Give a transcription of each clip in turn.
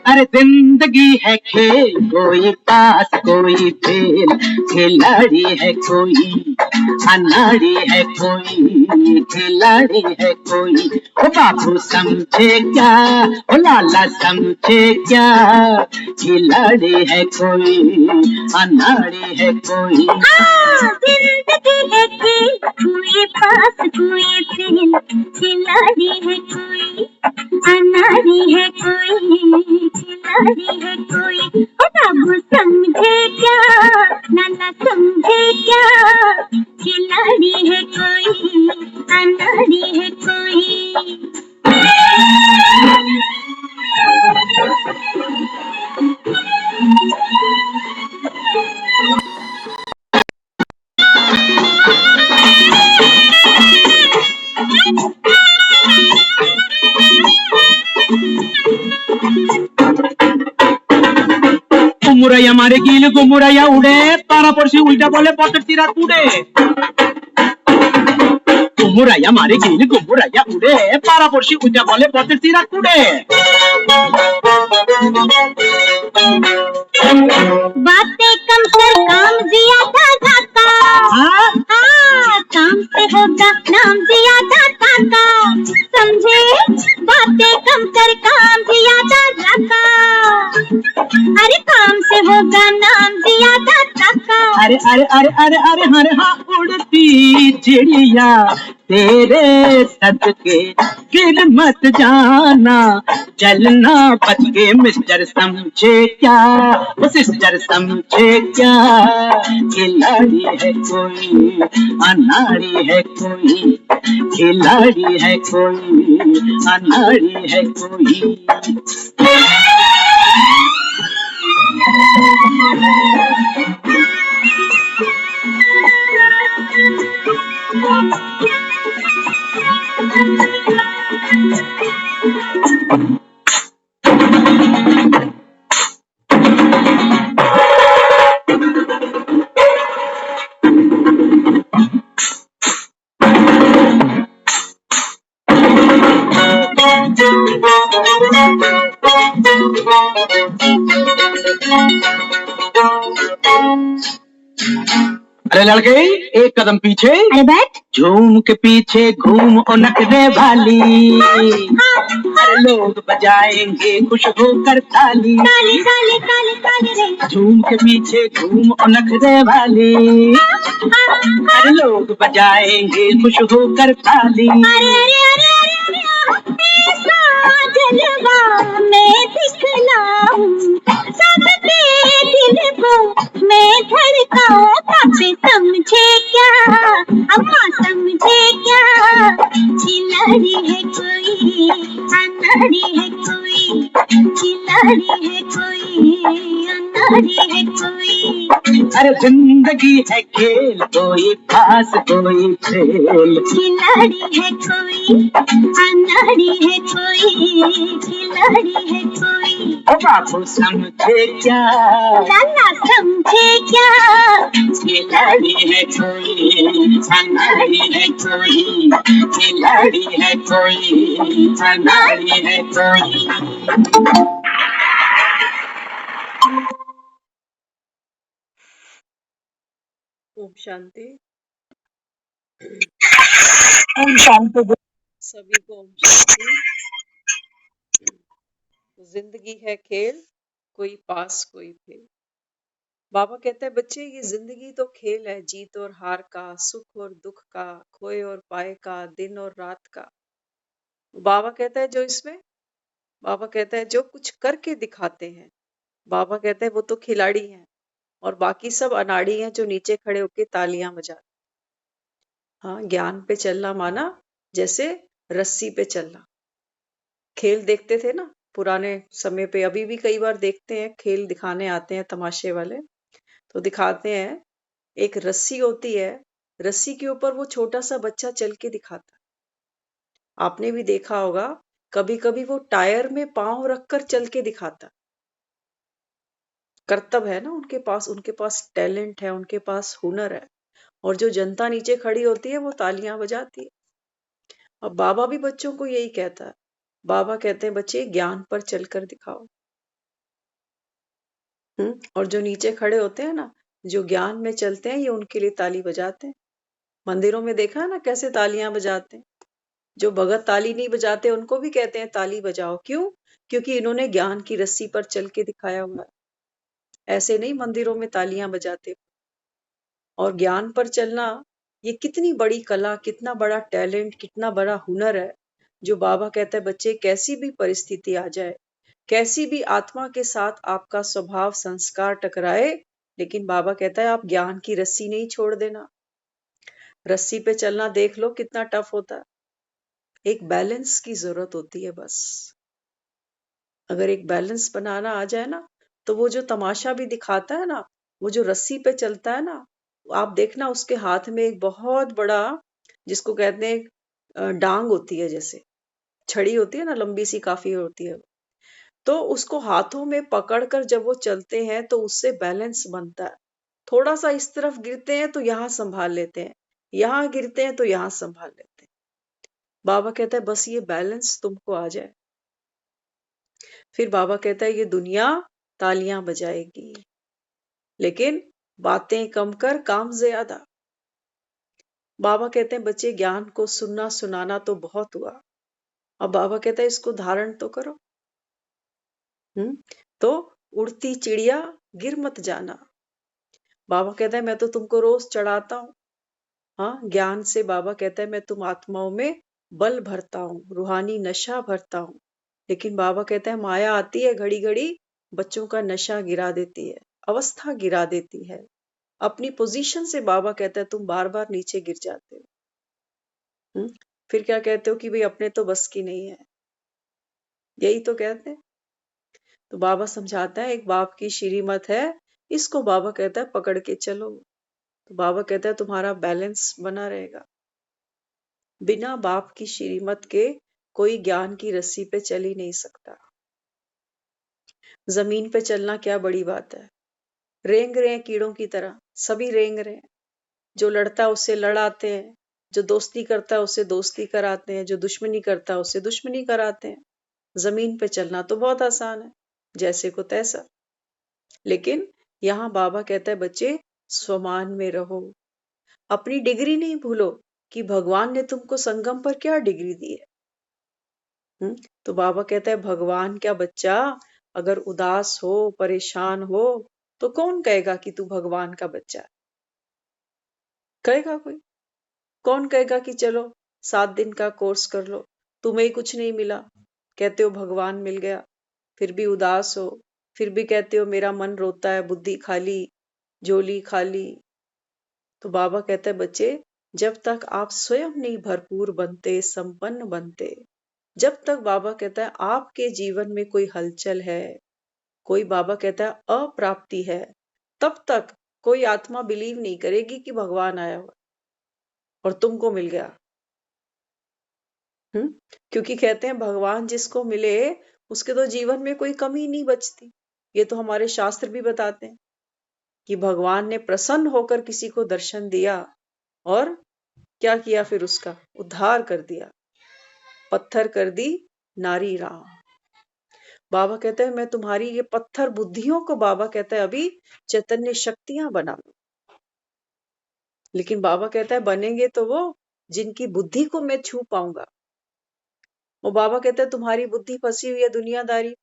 अरे जिंदगी है खेल, कोई पास कोई फेल, खिलाड़ी है कोई अनाड़ी है कोई, खिलाड़ी है कोई। ओ बाबू समझे क्या, ओ लाला समझे क्या, खिलाड़ी है कोई अनाड़ी है कोई। जिंदगी है खेल, कोई पास कोई फेल, खिलाड़ी है कोई अनाड़ी है कोई, खिलाड़ी है कोई। ओ बाबू समझे क्या, नाना समझे क्या, खिलाड़ी है कोई अनाड़ी है कोई। कुमुरैया मारे गिल कुमुरैया उड़े, तारा पड़सी उल्टा बोले पत्थर सिरा कूदे। कुमुरैया मारे गिल कुमुरैया उड़े, तारा पड़सी उल्टा बोले पत्थर सिरा कूदे। बातें कम कर काम ज्यादा जाता, हाँ? काम से होगा नाम ज्यादा जाता, समझे? बातें कम कर काम ज्यादा जाता, अरे काम से होगा नाम ज्यादा जाता। अरे अरे अरे अरे अरे अरे हाँ, उड़ती चिड़िया तेरे सदके गिर मत जाना, चलना बच के मिस्टर समझे क्या, वो सिस्टर समझे क्या, खिलाड़ी है कोई अनाड़ी है कोई, खिलाड़ी है कोई अनाड़ी है कोई। अरे लड़के एक कदम पीछे, अरे बैठ, झूम के पीछे घूम ओ नखरे वाली, अरे लोग बजाएंगे खुश होकर ताली, ताली ताली ताली ताली रे। झूम के पीछे घूम ओ नखरे वाली, अरे लोग बजाएंगे खुश होकर ताली। अरे अरे अरे अरे अरे ऐसा जलवा मैं दिखलाऊं, सबके दिल को मैं धड़काऊं। पापे समझे क्या, अम्मा समझे क्या, खिलाड़ी है कोई अनाड़ी है कोई, खिलाड़ी है कोई अनाड़ी है कोई। अरे जिंदगी है खेल, कोई पास कोई फेल, खिलाड़ी है कोई अनाड़ी है कोई, खिलाड़ी है कोई। ओ बाबू समझे क्या, नाना समझे क्या, खिलाड़ी है कोई अनाड़ी है कोई, खिलाड़ी है कोई अनाड़ी है कोई। ओम शांति। ओम शांति। सभी को ओम शांति। जिंदगी है खेल, कोई पास कोई फेल। बाबा कहते हैं बच्चे ये जिंदगी तो खेल है, जीत और हार का, सुख और दुख का, खोए और पाए का, दिन और रात का। बाबा कहता है बाबा कहता है जो कुछ करके दिखाते हैं, बाबा कहते हैं वो तो खिलाड़ी हैं, और बाकी सब अनाड़ी हैं जो नीचे खड़े होके तालियां बजाते। हाँ, ज्ञान पे चलना माना जैसे रस्सी पे चलना। खेल देखते थे ना पुराने समय पे, अभी भी कई बार देखते हैं, खेल दिखाने आते हैं तमाशे वाले, तो दिखाते हैं एक रस्सी होती है, रस्सी के ऊपर वो छोटा सा बच्चा चल के दिखाता है। आपने भी देखा होगा कभी कभी वो टायर में पांव रखकर चल के दिखाता। कर्तव्य है ना उनके पास टैलेंट है, उनके पास हुनर है, और जो जनता नीचे खड़ी होती है वो तालियां बजाती है। अब बाबा भी बच्चों को यही कहता है। बाबा कहते हैं बच्चे ज्ञान पर चलकर दिखाओ। और जो नीचे खड़े होते हैं ना, जो ज्ञान में चलते हैं, ये उनके लिए ताली बजाते हैं। मंदिरों में देखा है ना कैसे तालियां बजाते हैं। जो भगत ताली नहीं बजाते उनको भी कहते हैं ताली बजाओ। क्यों? क्योंकि इन्होंने ज्ञान की रस्सी पर चल के दिखाया हुआ है। ऐसे नहीं मंदिरों में तालियां बजाते। और ज्ञान पर चलना ये कितनी बड़ी कला, कितना बड़ा टैलेंट, कितना बड़ा हुनर है। जो बाबा कहता है बच्चे कैसी भी परिस्थिति आ जाए, कैसी भी आत्मा के साथ आपका स्वभाव संस्कार टकराए, लेकिन बाबा कहता है आप ज्ञान की रस्सी नहीं छोड़ देना। रस्सी पे चलना देख लो कितना टफ होता है। एक बैलेंस की जरूरत होती है बस। अगर एक बैलेंस बनाना आ जाए ना, तो वो जो तमाशा भी दिखाता है ना, वो जो रस्सी पे चलता है ना, आप देखना उसके हाथ में एक बहुत बड़ा, जिसको कहते हैं डांग होती है, जैसे छड़ी होती है ना, लंबी सी काफी होती है। तो उसको हाथों में पकड़कर जब वो चलते हैं तो उससे बैलेंस बनता है। थोड़ा सा इस तरफ गिरते हैं तो यहाँ संभाल लेते हैं, यहाँ गिरते हैं तो यहाँ संभाल लेते हैं। बाबा कहता है बस ये बैलेंस तुमको आ जाए। फिर बाबा कहता है ये दुनिया तालियां बजाएगी, लेकिन बातें कम कर काम ज्यादा। बाबा कहते हैं बच्चे ज्ञान को सुनना सुनाना तो बहुत हुआ, अब बाबा कहता है इसको धारण तो करो। तो उड़ती चिड़िया गिर मत जाना। बाबा कहता है मैं तो तुमको रोज चढ़ाता हूँ। हाँ, ज्ञान से बाबा कहता है मैं तुम आत्माओं में बल भरता हूँ, रूहानी नशा भरता हूँ। लेकिन बाबा कहता है माया आती है, घड़ी घड़ी बच्चों का नशा गिरा देती है, अवस्था गिरा देती है। अपनी पोजीशन से बाबा कहता है तुम बार बार नीचे गिर जाते हो। फिर क्या कहते हो कि भाई अपने तो बस की नहीं है, यही तो कहते हैं। तो बाबा समझाता है एक बाप की श्रीमत है, इसको बाबा कहता है पकड़ के चलो। तो बाबा कहता है तुम्हारा बैलेंस बना रहेगा। बिना बाप की श्रीमत के कोई ज्ञान की रस्सी पे चल ही नहीं सकता। जमीन पे चलना क्या बड़ी बात है। रेंग रहे हैं कीड़ों की तरह, सभी रेंग रहे हैं। जो लड़ता है उससे लड़ाते हैं, जो दोस्ती करता है उससे दोस्ती कराते हैं, जो दुश्मनी करता है उससे दुश्मनी कराते हैं। जमीन पे चलना तो बहुत आसान है, जैसे को तैसा। लेकिन यहाँ बाबा कहता है बच्चे स्वमान में रहो, अपनी डिग्री नहीं भूलो कि भगवान ने तुमको संगम पर क्या डिग्री दी है। तो बाबा कहता है भगवान क्या बच्चा अगर उदास हो, परेशान हो, तो कौन कहेगा कि तू भगवान का बच्चा है? कहेगा कोई? कौन कहेगा कि चलो 7 दिन का कोर्स कर लो, तुम्हें ही कुछ नहीं मिला, कहते हो भगवान मिल गया, फिर भी उदास हो, फिर भी कहते हो मेरा मन रोता है, बुद्धि खाली, झोली खाली। तो बाबा कहता है बच्चे जब तक आप स्वयं नहीं भरपूर बनते, संपन्न बनते, जब तक बाबा कहता है आपके जीवन में कोई हलचल है, कोई बाबा कहता है अप्राप्ति है, तब तक कोई आत्मा बिलीव नहीं करेगी कि भगवान आया हुआ और तुमको मिल गया। क्योंकि कहते हैं भगवान जिसको मिले उसके तो जीवन में कोई कमी नहीं बचती। ये तो हमारे शास्त्र भी बताते हैं कि भगवान ने प्रसन्न होकर किसी को दर्शन दिया और क्या किया, फिर उसका उद्धार कर दिया, पत्थर कर दी नारी राम। बाबा कहते हैं मैं तुम्हारी ये पत्थर बुद्धियों को बाबा कहता है अभी चैतन्य शक्तियां बना लो। लेकिन बाबा कहता है बनेंगे तो वो जिनकी बुद्धि को मैं छू पाऊंगा। वो बाबा कहता है तुम्हारी बुद्धि फंसी हुई है दुनियादारी।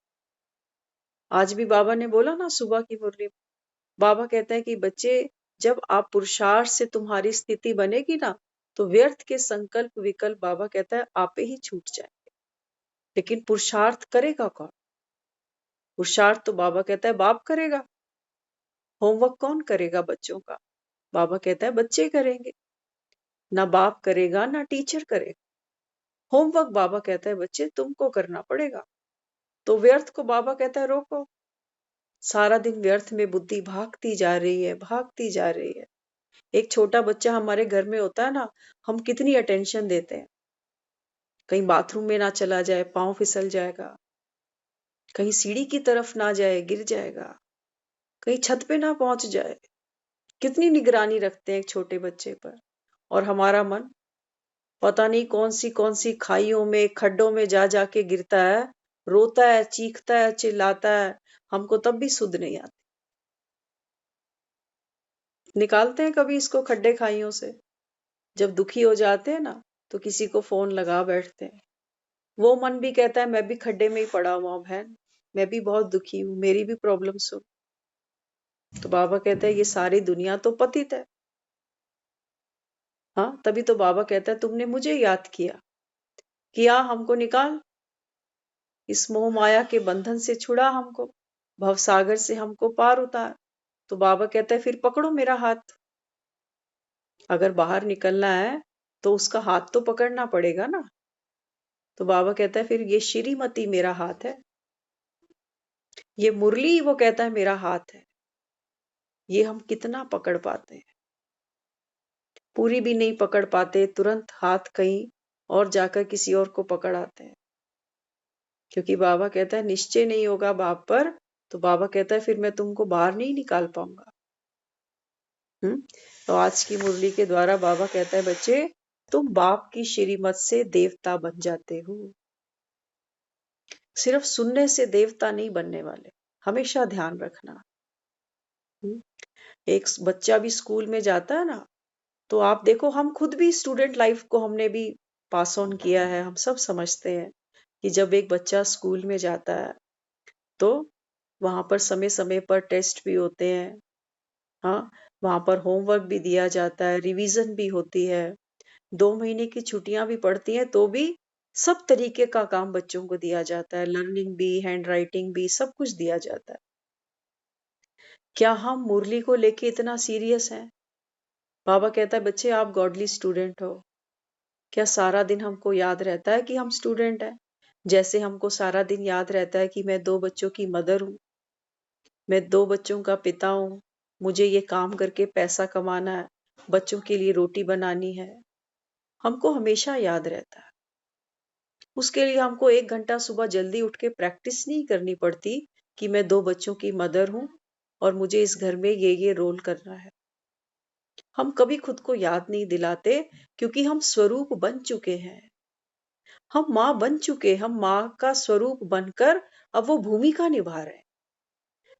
आज भी बाबा ने बोला ना सुबह की मुरली में, बाबा कहते हैं कि बच्चे जब आप पुरुषार्थ से तुम्हारी स्थिति बनेगी ना, तो व्यर्थ के संकल्प विकल्प बाबा कहता है आपे ही छूट जाएंगे। लेकिन पुरुषार्थ करेगा कौन? पुरुषार्थ तो बाबा कहता है बाप करेगा। होमवर्क कौन करेगा बच्चों का? बाबा कहता है बच्चे करेंगे। ना बाप करेगा ना टीचर करेगा। होमवर्क बाबा कहता है बच्चे तुमको करना पड़ेगा। तो व्यर्थ को बाबा कहता है रोको। सारा दिन व्यर्थ में बुद्धि भागती जा रही है, भागती जा रही है। एक छोटा बच्चा हमारे घर में होता है ना, हम कितनी अटेंशन देते हैं। कहीं बाथरूम में ना चला जाए, पांव फिसल जाएगा, कहीं सीढ़ी की तरफ ना जाए, गिर जाएगा, कहीं छत पे ना पहुंच जाए। कितनी निगरानी रखते हैं एक छोटे बच्चे पर। और हमारा मन पता नहीं कौन सी खाइयों में खड्डों में जा जाके गिरता है, रोता है, चीखता है, चिल्लाता है, हमको तब भी सुध नहीं आती। निकालते हैं कभी इसको खड्डे खाइयों से? जब दुखी हो जाते हैं ना, तो किसी को फोन लगा बैठते हैं। वो मन भी कहता है मैं भी खड्डे में ही पड़ा हुआ हूं बहन, मैं भी बहुत दुखी हूं, मेरी भी प्रॉब्लम सुन। तो बाबा कहते हैं ये सारी दुनिया तो पतित है। हाँ, तभी तो बाबा कहता है तुमने मुझे याद किया हमको निकाल, इस मोह माया के बंधन से छुड़ा हमको, भवसागर से हमको पार उतार। तो बाबा कहता है फिर पकड़ो मेरा हाथ। अगर बाहर निकलना है तो उसका हाथ तो पकड़ना पड़ेगा ना। तो बाबा कहता है फिर ये श्रीमती मेरा हाथ है, ये मुरली वो कहता है मेरा हाथ है। ये हम कितना पकड़ पाते हैं? पूरी भी नहीं पकड़ पाते, तुरंत हाथ कहीं और जाकर किसी और को पकड़ आते हैं। क्योंकि बाबा कहता है निश्चय नहीं होगा बाप पर, तो बाबा कहता है फिर मैं तुमको बाहर नहीं निकाल पाऊंगा। तो आज की मुरली के द्वारा बाबा कहता है बच्चे, तुम बाप की श्रीमत से देवता बन जाते हो। सिर्फ सुनने से देवता नहीं बनने वाले, हमेशा ध्यान रखना। एक बच्चा भी स्कूल में जाता है ना, तो आप देखो, हम खुद भी स्टूडेंट लाइफ को हमने भी पास ऑन किया है, हम सब समझते हैं कि जब एक बच्चा स्कूल में जाता है तो वहां पर समय समय पर टेस्ट भी होते हैं। हाँ, वहां पर होमवर्क भी दिया जाता है, रिवीजन भी होती है, 2 महीने की छुट्टियां भी पड़ती हैं, तो भी सब तरीके का काम बच्चों को दिया जाता है, लर्निंग भी, हैंड राइटिंग भी, सब कुछ दिया जाता है। क्या हम मुरली को लेके इतना सीरियस हैं? बाबा कहता है बच्चे आप गॉडली स्टूडेंट हो। क्या सारा दिन हमको याद रहता है कि हम स्टूडेंट हैं? जैसे हमको सारा दिन याद रहता है कि मैं 2 बच्चों की मदर हूँ, मैं 2 बच्चों का पिता हूँ, मुझे ये काम करके पैसा कमाना है, बच्चों के लिए रोटी बनानी है। हमको हमेशा याद रहता है। उसके लिए हमको 1 घंटा सुबह जल्दी उठ के प्रैक्टिस नहीं करनी पड़ती कि मैं 2 बच्चों की मदर हूँ और मुझे इस घर में ये रोल करना है। हम कभी खुद को याद नहीं दिलाते क्योंकि हम स्वरूप बन चुके हैं। हम माँ बन चुके, हम माँ का स्वरूप बनकर अब वो भूमिका निभा रहे हैं।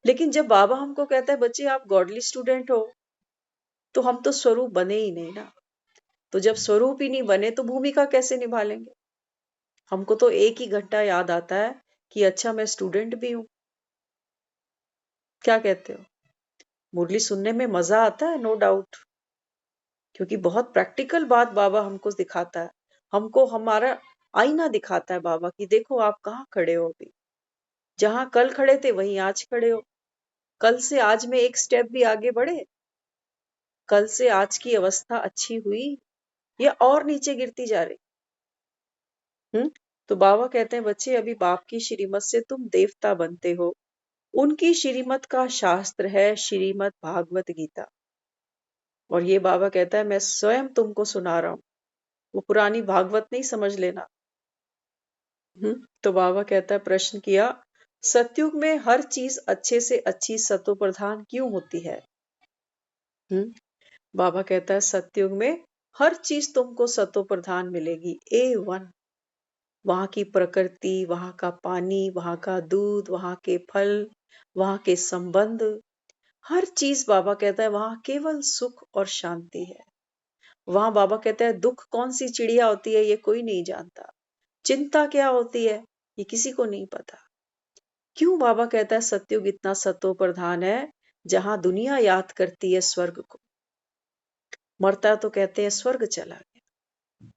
लेकिन जब बाबा हमको कहता है बच्चे आप गॉडली स्टूडेंट हो, तो हम तो स्वरूप बने ही नहीं ना। तो जब स्वरूप ही नहीं बने तो भूमिका कैसे निभा लेंगे? हमको तो 1 ही घंटा याद आता है कि अच्छा मैं स्टूडेंट भी हूं। क्या कहते हो? मुरली सुनने में मजा आता है, नो डाउट, क्योंकि बहुत प्रैक्टिकल बात बाबा हमको दिखाता है। हमको हमारा आईना दिखाता है बाबा कि देखो आप कहाँ खड़े हो अभी, जहां कल खड़े थे वहीं आज खड़े हो। कल से आज में एक स्टेप भी आगे बढ़े? कल से आज की अवस्था अच्छी हुई या और नीचे गिरती जा रही? तो बाबा कहते हैं बच्चे अभी बाप की श्रीमत से तुम देवता बनते हो। उनकी श्रीमत का शास्त्र है श्रीमद् भागवत गीता, और ये बाबा कहता है मैं स्वयं तुमको सुना रहा हूं, वो पुरानी भागवत नहीं समझ लेना। तो बाबा कहता है प्रश्न किया, सतयुग में हर चीज अच्छे से अच्छी सतो प्रधान क्यों होती है? बाबा कहता है सतयुग में हर चीज तुमको सतो प्रधान मिलेगी, A1। वहां की प्रकृति, वहां का पानी, वहां का दूध, वहां के फल, वहां के संबंध, हर चीज बाबा कहता है वहां केवल सुख और शांति है। वहां बाबा कहता है दुख कौन सी चिड़िया होती है ये कोई नहीं जानता, चिंता क्या होती है ये किसी को नहीं पता। क्यों बाबा कहता है सतयुग इतना सतो प्रधान है? जहां दुनिया याद करती है स्वर्ग को, मरता तो कहते हैं स्वर्ग चला गया।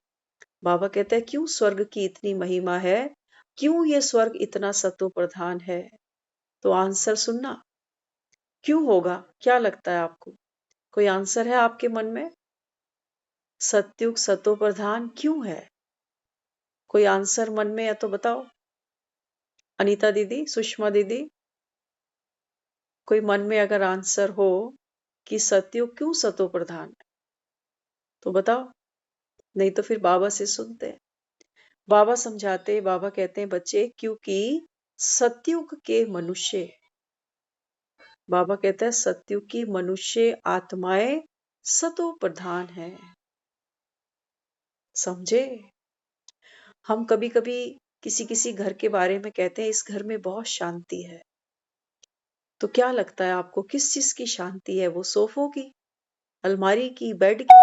बाबा कहते हैं क्यों स्वर्ग की इतनी महिमा है, क्यों ये स्वर्ग इतना सतो प्रधान है? तो आंसर सुनना, क्यों होगा? क्या लगता है आपको? कोई आंसर है आपके मन में? सतयुग सतो प्रधान क्यों है? कोई आंसर मन में है तो बताओ। अनीता दीदी, सुषमा दीदी, कोई मन में अगर आंसर हो कि सतयुग क्यों सतो प्रधान है तो बताओ, नहीं तो फिर बाबा से सुनते हैं। बाबा समझाते, बाबा कहते हैं बच्चे क्योंकि सतयुग के मनुष्य, बाबा कहता है सतयुग की मनुष्य आत्माएं सतो प्रधान है। समझे? हम कभी कभी किसी किसी घर के बारे में कहते हैं इस घर में बहुत शांति है, तो क्या लगता है आपको किस चीज की शांति है? वो सोफों की, अलमारी की, बेड की?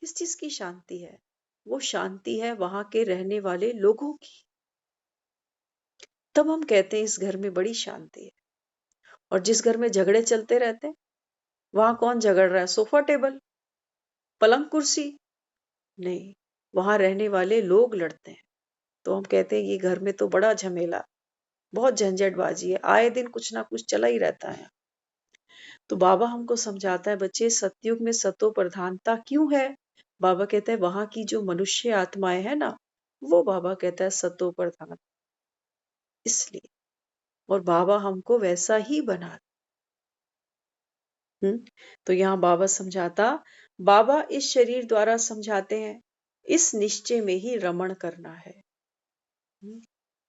किस चीज की शांति है? वो शांति है वहां के रहने वाले लोगों की। तब हम कहते हैं इस घर में बड़ी शांति है। और जिस घर में झगड़े चलते रहते हैं, वहां कौन झगड़ रहा है? सोफा टेबल, पलंग कुर्सी? नहीं, वहां रहने वाले लोग लड़ते हैं। तो हम कहते हैं ये घर में तो बड़ा झमेला, बहुत झंझटबाजी है, आए दिन कुछ ना कुछ चला ही रहता है। तो बाबा हमको समझाता है बच्चे सतयुग में सतो प्रधानता क्यों है? बाबा कहता है वहां की जो मनुष्य आत्माएं है ना, वो बाबा कहता है सतो प्रधान, इसलिए। और बाबा हमको वैसा ही बना। तो यहाँ बाबा समझाता, बाबा इस शरीर द्वारा समझाते हैं इस निश्चय में ही रमण करना है।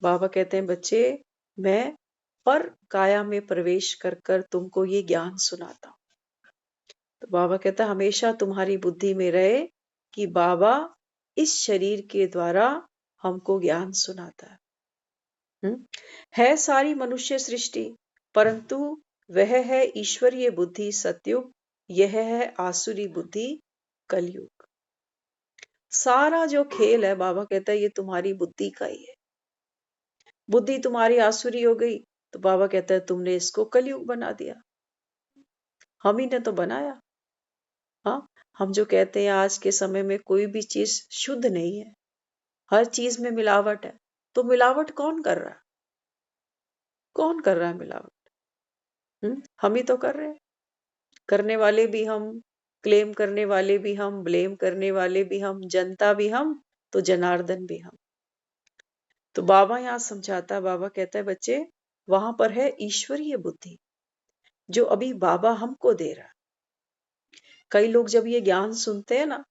बाबा कहते हैं बच्चे, मैं पर काया में प्रवेश कर कर तुमको ये ज्ञान सुनाता हूं। तो बाबा कहता है हमेशा तुम्हारी बुद्धि में रहे कि बाबा इस शरीर के द्वारा हमको ज्ञान सुनाता है। है सारी मनुष्य सृष्टि, परंतु वह है ईश्वरीय बुद्धि सतयुग, यह है आसुरी बुद्धि कलयुग। सारा जो खेल है बाबा कहता है ये तुम्हारी बुद्धि का ही है। बुद्धि तुम्हारी आसुरी हो गई तो बाबा कहता है तुमने इसको कलयुग बना दिया। हम ही ने तो बनाया। हाँ, हम जो कहते हैं आज के समय में कोई भी चीज शुद्ध नहीं है, हर चीज में मिलावट है, तो मिलावट कौन कर रहा है? कौन कर रहा है मिलावट? हम ही तो कर रहे हैं। करने वाले भी हम, क्लेम करने वाले भी हम, ब्लेम करने वाले भी हम, जनता भी हम, तो जनार्दन भी हम। तो बाबा यहाँ समझाता है, बाबा कहता है बच्चे वहां पर है ईश्वरीय बुद्धि जो अभी बाबा हमको दे रहा है। कई लोग जब ये ज्ञान सुनते हैं ना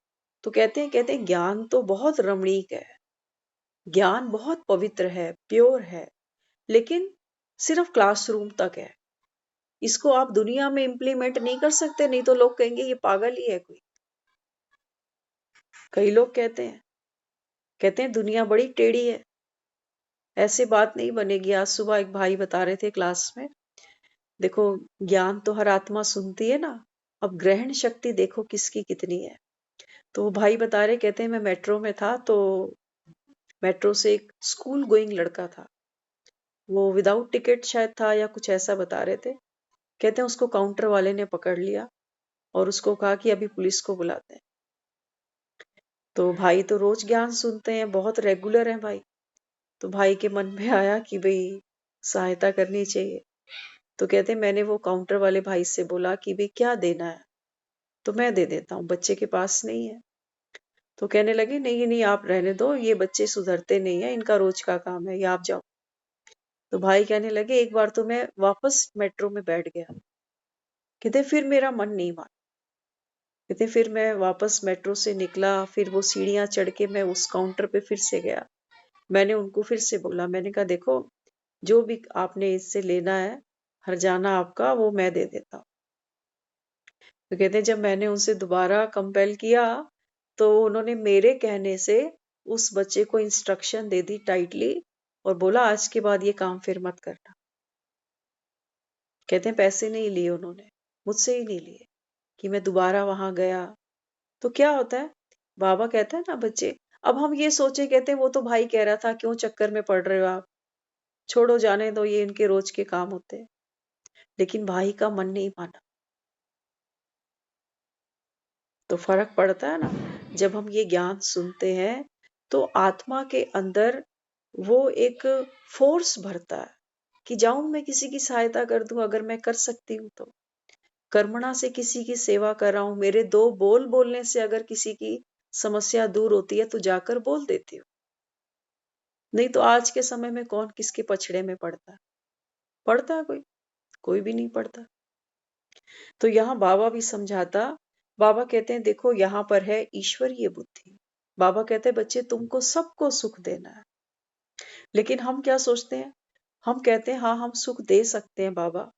तो कहते हैं ज्ञान तो बहुत रमणीक है, ज्ञान बहुत पवित्र है, प्योर है, लेकिन सिर्फ क्लासरूम तक है, इसको आप दुनिया में इंप्लीमेंट नहीं कर सकते, नहीं तो लोग कहेंगे ये पागल ही है कोई। कई लोग कहते हैं दुनिया बड़ी टेढ़ी है, ऐसे बात नहीं बनेगी। आज सुबह एक भाई बता रहे थे क्लास में, देखो ज्ञान तो हर आत्मा सुनती है ना, अब ग्रहण शक्ति देखो किसकी कितनी है। तो वो भाई बता रहे, कहते हैं मैं मेट्रो में था तो मेट्रो से एक स्कूल गोइंग लड़का था, वो विदाउट टिकट शायद था या कुछ ऐसा बता रहे थे। कहते हैं उसको काउंटर वाले ने पकड़ लिया और उसको कहा कि अभी पुलिस को बुलाते हैं। तो भाई तो रोज ज्ञान सुनते हैं, बहुत रेगुलर है भाई। तो भाई के मन में आया कि भाई सहायता करनी चाहिए। तो कहते मैंने वो काउंटर वाले भाई से बोला कि भाई क्या देना है, तो मैं दे देता हूँ, बच्चे के पास नहीं है। तो कहने लगे नहीं नहीं आप रहने दो, ये बच्चे सुधरते नहीं है, इनका रोज का काम है, ये आप जाओ। तो भाई कहने लगे एक बार तो मैं वापस मेट्रो में बैठ गया। कहते फिर मेरा मन नहीं माना। कहते फिर मैं वापस मेट्रो से निकला, फिर वो सीढ़ियां चढ़ के मैं उस काउंटर पे फिर से गया। मैंने उनको फिर से बोला, मैंने कहा देखो जो भी आपने इससे लेना है, हर्जाना आपका, वो मैं दे देता हूँ। तो कहते हैं जब मैंने उनसे दोबारा कंपेल किया तो उन्होंने मेरे कहने से उस बच्चे को इंस्ट्रक्शन दे दी टाइटली और बोला आज के बाद ये काम फिर मत करना। कहते हैं पैसे नहीं लिए उन्होंने, मुझसे ही नहीं लिए, कि मैं दोबारा वहां गया। तो क्या होता है, बाबा कहता है ना बच्चे, अब हम ये सोचे, कहते हैं वो तो भाई कह रहा था क्यों चक्कर में पड़ रहे हो आप, छोड़ो जाने दो, ये इनके रोज के काम होते हैं। लेकिन भाई का मन नहीं माना। तो फर्क पड़ता है ना, जब हम ये ज्ञान सुनते हैं तो आत्मा के अंदर वो एक फोर्स भरता है कि जाऊं मैं किसी की सहायता कर दूं, अगर मैं कर सकती हूं तो। कर्मणा से किसी की सेवा कर रहा हूं, मेरे दो बोल बोलने से अगर किसी की समस्या दूर होती है तो जाकर बोल देती हूँ। नहीं तो आज के समय में कौन किसके पछड़े में पड़ता है? पड़ता है कोई? कोई भी नहीं पड़ता। तो यहाँ बाबा भी समझाता, बाबा कहते हैं देखो यहाँ पर है ईश्वरीय बुद्धि। बाबा कहते हैं बच्चे तुमको सबको सुख देना है, लेकिन हम क्या सोचते हैं, हम कहते हैं हाँ हम सुख दे सकते हैं बाबा,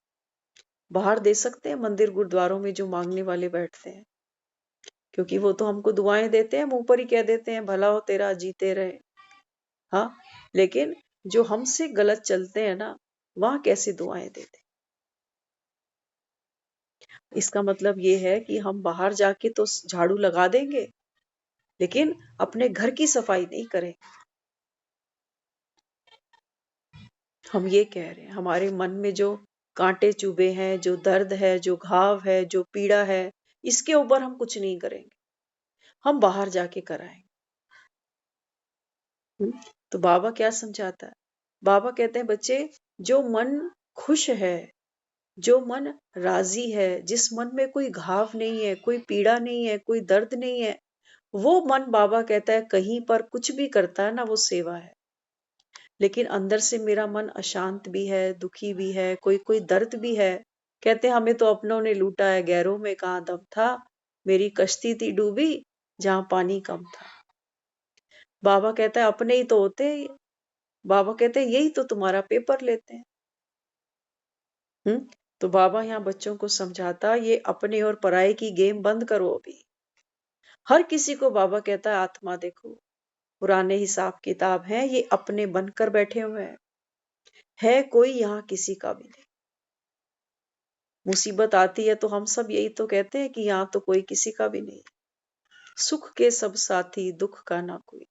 बाहर दे सकते हैं, मंदिर गुरुद्वारों में जो मांगने वाले बैठते हैं, क्योंकि वो तो हमको दुआएं देते हैं, मुंह पर ही कह देते हैं भला हो तेरा, जीते रहे। हाँ, लेकिन जो हमसे गलत चलते हैं ना, वहां कैसे दुआएं देते। इसका मतलब ये है कि हम बाहर जाके तो झाड़ू लगा देंगे, लेकिन अपने घर की सफाई नहीं करें। हम ये कह रहे हैं, हमारे मन में जो कांटे चुभे हैं, जो दर्द है, जो घाव है, जो पीड़ा है, इसके ऊपर हम कुछ नहीं करेंगे, हम बाहर जाके कराएंगे। तो बाबा क्या समझाता है? बाबा कहते हैं बच्चे, जो मन खुश है, जो मन राजी है, जिस मन में कोई घाव नहीं है, कोई पीड़ा नहीं है, कोई दर्द नहीं है, वो मन बाबा कहता है कहीं पर कुछ भी करता है ना, वो सेवा है। लेकिन अंदर से मेरा मन अशांत भी है, दुखी भी है, कोई कोई दर्द भी है। कहते हैं हमें तो अपनों ने लूटा है, गैरों में कहाँ दम था, मेरी कश्ती थी डूबी जहां पानी कम था। बाबा कहता है अपने ही तो होते हैं ये। बाबा कहते हैं यही तो तुम्हारा पेपर लेते हैं। तो बाबा यहाँ बच्चों को समझाता, ये अपने और पराये की गेम बंद करो अभी। हर किसी को बाबा कहता है आत्मा देखो, पुराने हिसाब किताब हैं, ये अपने बनकर बैठे हुए हैं, है कोई यहाँ किसी का भी नहीं। मुसीबत आती है तो हम सब यही तो कहते हैं कि यहाँ तो कोई किसी का भी नहीं। सुख के सब साथी, दुख का ना कोई।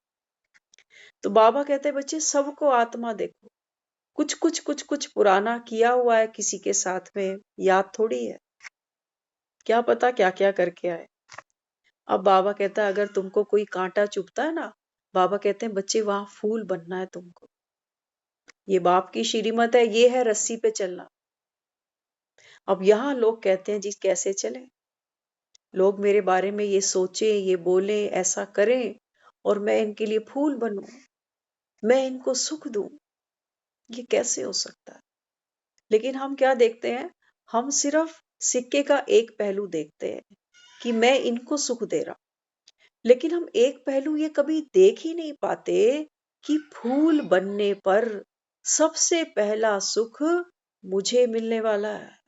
तो बाबा कहते हैं बच्चे, सबको आत्मा देखो, कुछ कुछ कुछ कुछ पुराना किया हुआ है किसी के साथ में, याद थोड़ी है, क्या पता क्या क्या करके आए। अब बाबा कहता है अगर तुमको कोई कांटा चुभता है ना, बाबा कहते हैं बच्चे वहां फूल बनना है तुमको। ये बाप की श्रीमत है, ये है रस्सी पे चलना। अब यहाँ लोग कहते हैं जी कैसे चले, लोग मेरे बारे में ये सोचे, ये बोले, ऐसा करें और मैं इनके लिए फूल बनूं, मैं इनको सुख दूं, ये कैसे हो सकता है। लेकिन हम क्या देखते हैं, हम सिर्फ सिक्के का एक पहलू देखते हैं कि मैं इनको सुख दे रहा, लेकिन हम एक पहलू ये कभी देख ही नहीं पाते कि फूल बनने पर सबसे पहला सुख मुझे मिलने वाला है।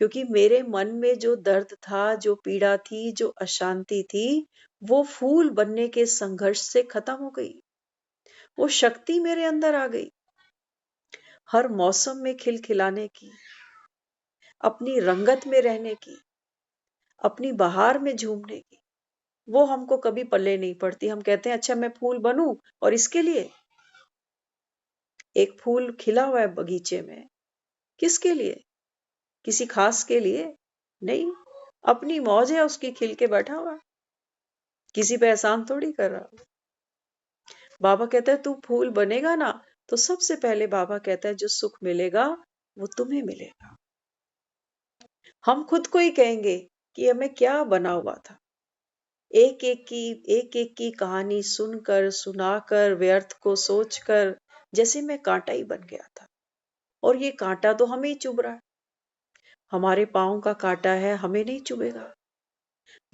क्योंकि मेरे मन में जो दर्द था, जो पीड़ा थी, जो अशांति थी, वो फूल बनने के संघर्ष से खत्म हो गई। वो शक्ति मेरे अंदर आ गई, हर मौसम में खिलखिलाने की, अपनी रंगत में रहने की, अपनी बहार में झूमने की। वो हमको कभी पल्ले नहीं पड़ती। हम कहते हैं अच्छा मैं फूल बनूं, और इसके लिए एक फूल खिला हुआ है बगीचे में, किसके लिए? किसी खास के लिए नहीं, अपनी मौज है उसकी, खिल के बैठा हुआ, किसी पे एहसान थोड़ी कर रहा। बाबा कहता है तू फूल बनेगा ना, तो सबसे पहले बाबा कहता है जो सुख मिलेगा वो तुम्हें मिलेगा। हम खुद को ही कहेंगे कि हमें क्या बना हुआ था। एक एक की कहानी सुनकर, सुनाकर, व्यर्थ को सोचकर जैसे मैं कांटा ही बन गया था, और ये कांटा तो हमें ही चुभ रहा है। हमारे पाँव का कांटा है, हमें नहीं चुभेगा।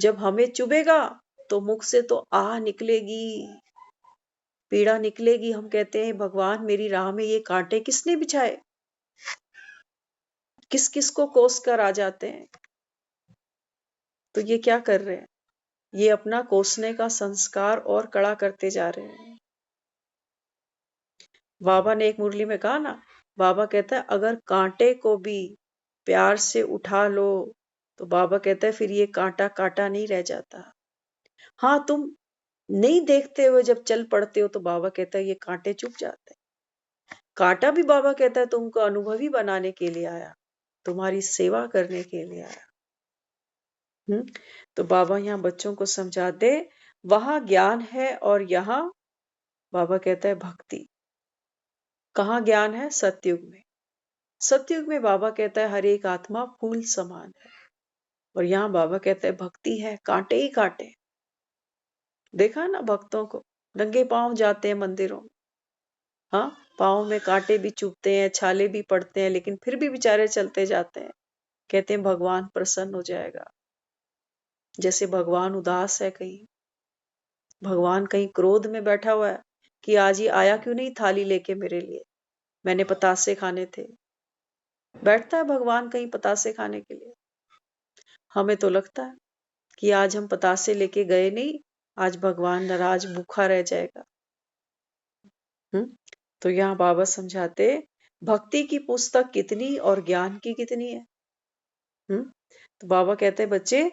जब हमें चुभेगा तो मुख से तो आह निकलेगी, पीड़ा निकलेगी। हम कहते हैं भगवान मेरी राह में ये कांटे किसने बिछाए, किस किस को कोस कर आ जाते हैं। तो ये क्या कर रहे हैं, ये अपना कोसने का संस्कार और कड़ा करते जा रहे हैं। बाबा ने एक मुरली में कहा ना, बाबा कहता है अगर कांटे को भी प्यार से उठा लो, तो बाबा कहता है फिर ये कांटा कांटा नहीं रह जाता। हाँ, तुम नहीं देखते हुए जब चल पड़ते हो तो बाबा कहता है ये कांटे चुभ जाते हैं। कांटा भी बाबा कहता है तुमको अनुभवी बनाने के लिए आया, तुम्हारी सेवा करने के लिए आया। तो बाबा यहाँ बच्चों को समझाते, वहां ज्ञान है और यहाँ बाबा कहता है भक्ति। कहाँ ज्ञान है? सतयुग में। सतयुग में बाबा कहता है हर एक आत्मा फूल समान है, और यहाँ बाबा कहता है भक्ति है कांटे ही कांटे। देखा ना भक्तों को, नंगे पांव जाते हैं मंदिरों में, हाँ, पाँव में कांटे भी चुभते हैं, छाले भी पड़ते हैं, लेकिन फिर भी बेचारे चलते जाते हैं। कहते हैं भगवान प्रसन्न हो जाएगा। जैसे भगवान उदास है, कहीं भगवान कहीं क्रोध में बैठा हुआ है कि आज ये आया क्यों नहीं थाली लेके मेरे लिए, मैंने पतासे खाने थे। बैठता है भगवान कहीं पतासे खाने के लिए? हमें तो लगता है कि आज हम पतासे लेके गए नहीं, आज भगवान नाराज भूखा रह जाएगा। तो यहाँ बाबा समझाते भक्ति की पुस्तक कितनी और ज्ञान की कितनी है। तो बाबा कहते हैं बच्चे,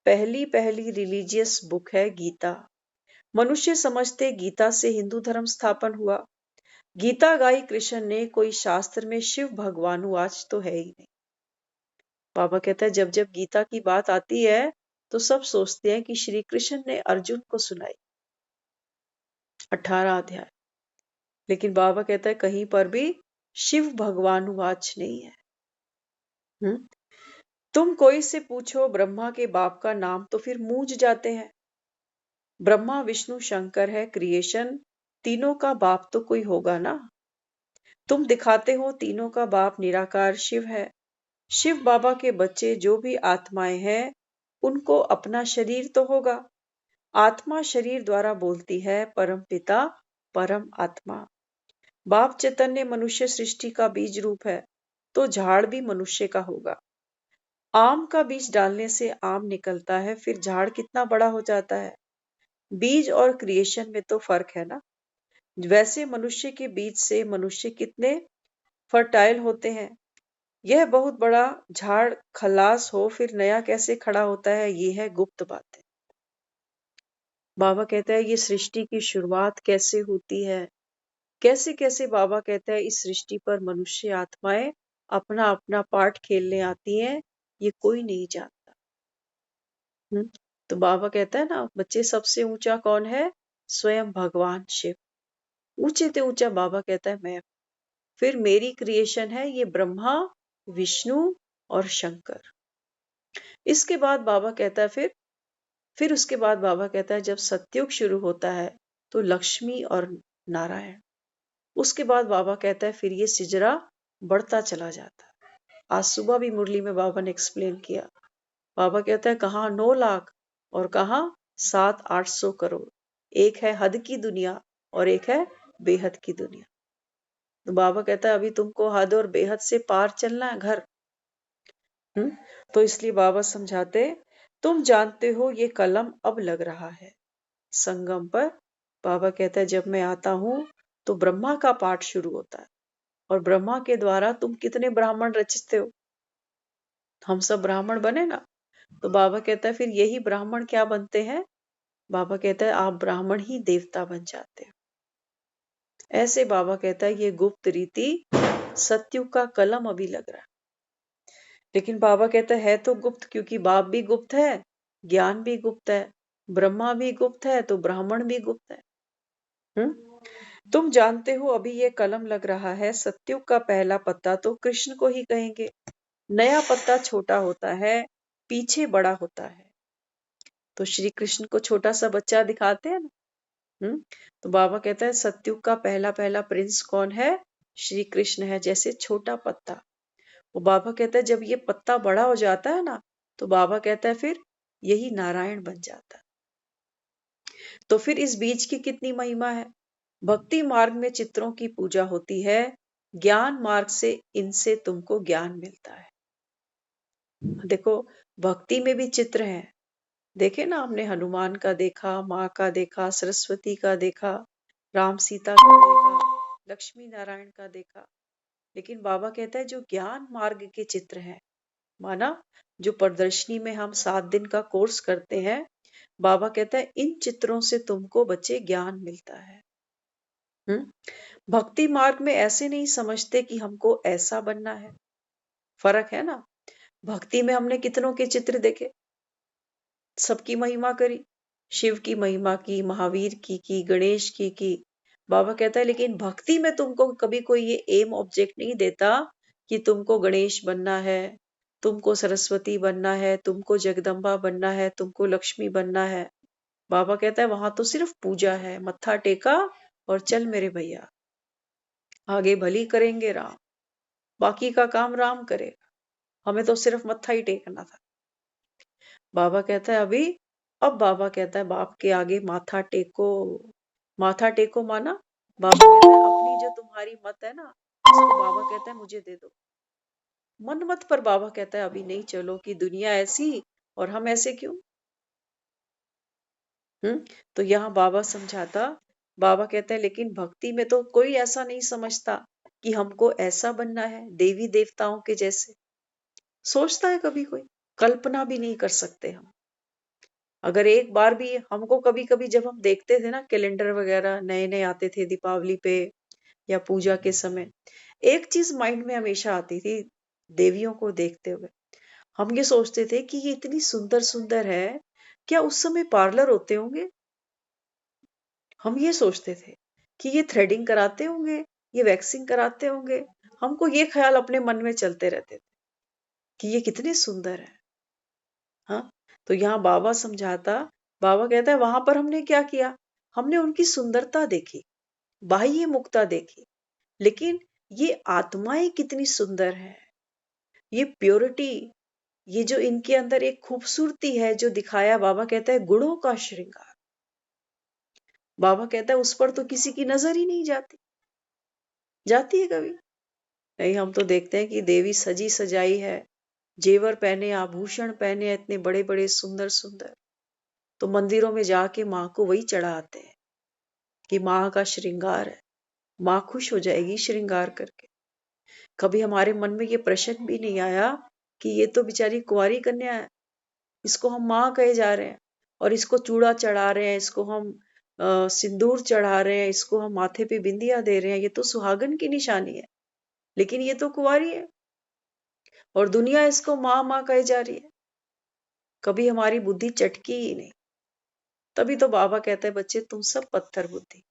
पहली पहली रिलीजियस बुक है गीता। मनुष्य समझते गीता से हिंदू धर्म स्थापन हुआ। गीता गाई कृष्ण ने, कोई शास्त्र में शिव भगवानुवाच तो है ही नहीं। बाबा कहता है जब जब गीता की बात आती है तो सब सोचते हैं कि श्री कृष्ण ने अर्जुन को सुनाई 18 अध्याय, लेकिन बाबा कहता है कहीं पर भी शिव भगवानुवाच नहीं है। तुम कोई से पूछो ब्रह्मा के बाप का नाम तो फिर मूंझ जाते हैं। ब्रह्मा विष्णु शंकर है क्रिएशन, तीनों का बाप तो कोई होगा ना। तुम दिखाते हो तीनों का बाप निराकार शिव है। शिव बाबा के बच्चे जो भी आत्माएं हैं उनको अपना शरीर तो होगा। आत्मा शरीर द्वारा बोलती है, परम पिता परम आत्मा। बाप चैतन्य मनुष्य सृष्टि का बीज रूप है, तो झाड़ भी मनुष्य का होगा। आम का बीज डालने से आम निकलता है, फिर झाड़ कितना बड़ा हो जाता है। बीज और क्रिएशन में तो फर्क है ना। वैसे मनुष्य के बीज से मनुष्य कितने फर्टाइल होते हैं। यह बहुत बड़ा झाड़ खलास हो फिर नया कैसे खड़ा होता है, ये है गुप्त बातें। बाबा कहता है ये सृष्टि की शुरुआत कैसे होती है, कैसे कैसे बाबा कहता है इस सृष्टि पर मनुष्य आत्माएं अपना अपना पार्ट खेलने आती हैं, ये कोई नहीं जानता। तो बाबा कहता है ना बच्चे, सबसे ऊंचा कौन है? स्वयं भगवान शिव। ऊंचे से ऊंचा बाबा कहता है मैं। फिर मेरी क्रिएशन है ये ब्रह्मा विष्णु और शंकर। इसके बाद बाबा कहता है फिर उसके बाद बाबा कहता है जब सतयुग शुरू होता है तो लक्ष्मी और नारायण। उसके बाद बाबा कहता है फिर ये सिजरा बढ़ता चला जाता है। आज सुबह भी मुरली में बाबा ने एक्सप्लेन किया। बाबा कहता है कहाँ 9 लाख और कहाँ 700-800 करोड़। एक है हद की दुनिया और एक है बेहद की दुनिया। तो बाबा कहता है अभी तुमको हद और बेहद से पार चलना है घर। तो इसलिए बाबा समझाते तुम जानते हो ये कलम अब लग रहा है संगम पर। बाबा कहता है जब मैं आता हूं तो ब्रह्मा का पाठ शुरू होता है और ब्रह्मा के द्वारा तुम कितने ब्राह्मण रचते हो। हम सब ब्राह्मण बने ना। तो बाबा कहता है फिर यही ब्राह्मण क्या बनते हैं? बाबा कहता है आप ब्राह्मण ही देवता बन जाते हो। ऐसे बाबा कहता है ये गुप्त रीति सतयुग का कलम अभी लग रहा है। लेकिन बाबा कहता है तो गुप्त, क्योंकि बाप भी गुप्त है, ज्ञान भी गुप्त है, ब्रह्मा भी गुप्त है तो ब्राह्मण भी गुप्त है। तुम जानते हो अभी ये कलम लग रहा है। सतयुग का पहला पत्ता तो कृष्ण को ही कहेंगे। नया पत्ता छोटा होता है, पीछे बड़ा होता है। तो श्री कृष्ण को छोटा सा बच्चा दिखाते हैं ना। तो बाबा कहता है सतयुग का पहला पहला प्रिंस कौन है? श्री कृष्ण है, जैसे छोटा पत्ता। वो बाबा कहता है जब ये पत्ता बड़ा हो जाता है ना, तो बाबा कहता है फिर यही नारायण बन जाता है। तो फिर इस बीज की कितनी महिमा है। भक्ति मार्ग में चित्रों की पूजा होती है, ज्ञान मार्ग से इनसे तुमको ज्ञान मिलता है। देखो भक्ति में भी चित्र हैं। देखे ना, हमने हनुमान का देखा, माँ का देखा, सरस्वती का देखा, राम सीता का देखा, लक्ष्मी नारायण का देखा। लेकिन बाबा कहता है जो ज्ञान मार्ग के चित्र हैं, माना जो प्रदर्शनी में हम 7 दिन का कोर्स करते हैं, बाबा कहता है इन चित्रों से तुमको बच्चे ज्ञान मिलता है। भक्ति मार्ग में ऐसे नहीं समझते कि हमको ऐसा बनना है। फर्क है ना। भक्ति में हमने कितनों के चित्र देखे, सबकी महिमा करी, शिव की महिमा की, महावीर की, गणेश की। बाबा कहता है लेकिन भक्ति में तुमको कभी कोई ये एम ऑब्जेक्ट नहीं देता कि तुमको गणेश बनना है, तुमको सरस्वती बनना है, तुमको जगदम्बा बनना है, तुमको लक्ष्मी बनना है। बाबा कहता है वहां तो सिर्फ पूजा है, मत्था टेका और चल मेरे भैया, आगे भली करेंगे राम, बाकी का काम राम करेगा, हमें तो सिर्फ मत्था ही टेकना था। बाबा कहता है अब बाबा कहता है बाप के आगे माथा टेको। माथा टेको माना बाबा कहता है अपनी जो तुम्हारी मत है ना, उसको बाबा कहता है मुझे दे दो। मन मत पर बाबा कहता है अभी नहीं चलो कि दुनिया ऐसी और हम ऐसे क्यों। तो यहाँ बाबा कहते हैं लेकिन भक्ति में तो कोई ऐसा नहीं समझता कि हमको ऐसा बनना है देवी देवताओं के जैसे। सोचता है कभी कोई? कल्पना भी नहीं कर सकते हम। अगर एक बार भी हमको कभी कभी जब हम देखते थे ना कैलेंडर वगैरह नए नए आते थे दीपावली पे या पूजा के समय, एक चीज माइंड में हमेशा आती थी देवियों को देखते हुए। हम ये सोचते थे कि ये इतनी सुंदर सुंदर है, क्या उस समय पार्लर होते होंगे? हम ये सोचते थे कि ये थ्रेडिंग कराते होंगे, ये वैक्सिंग कराते होंगे। हमको ये ख्याल अपने मन में चलते रहते थे कि ये कितने सुंदर है। हाँ, तो यहाँ बाबा कहता है वहां पर हमने क्या किया? हमने उनकी सुंदरता देखी, बाह्य मुक्ता देखी, लेकिन ये आत्माएं कितनी सुंदर है, ये प्योरिटी, ये जो इनके अंदर एक खूबसूरती है जो दिखाया। बाबा कहता है गुणों का श्रृंगार। बाबा कहता है उस पर तो किसी की नजर ही नहीं जाती। जाती है कभी? नहीं, हम तो देखते हैं कि देवी सजी सजाई है, जेवर पहने, आभूषण पहने, इतने बड़े बड़े सुंदर सुंदर, तो मंदिरों में जाके माँ को वही चढ़ाते हैं कि माँ का श्रृंगार है, माँ खुश हो जाएगी श्रृंगार करके। कभी हमारे मन में ये प्रश्न भी नहीं आया कि ये तो बेचारी कुंवारी कन्या है, इसको हम माँ कहे जा रहे हैं, और इसको चूड़ा चढ़ा रहे हैं, इसको हम सिंदूर चढ़ा रहे हैं, इसको हम माथे पे बिंदिया दे रहे हैं, ये तो सुहागन की निशानी है, लेकिन ये तो कुंवारी है और दुनिया इसको माँ माँ कहे जा रही है। कभी हमारी बुद्धि चटकी ही नहीं। तभी तो बाबा कहते हैं बच्चे तुम सब पत्थर बुद्धि।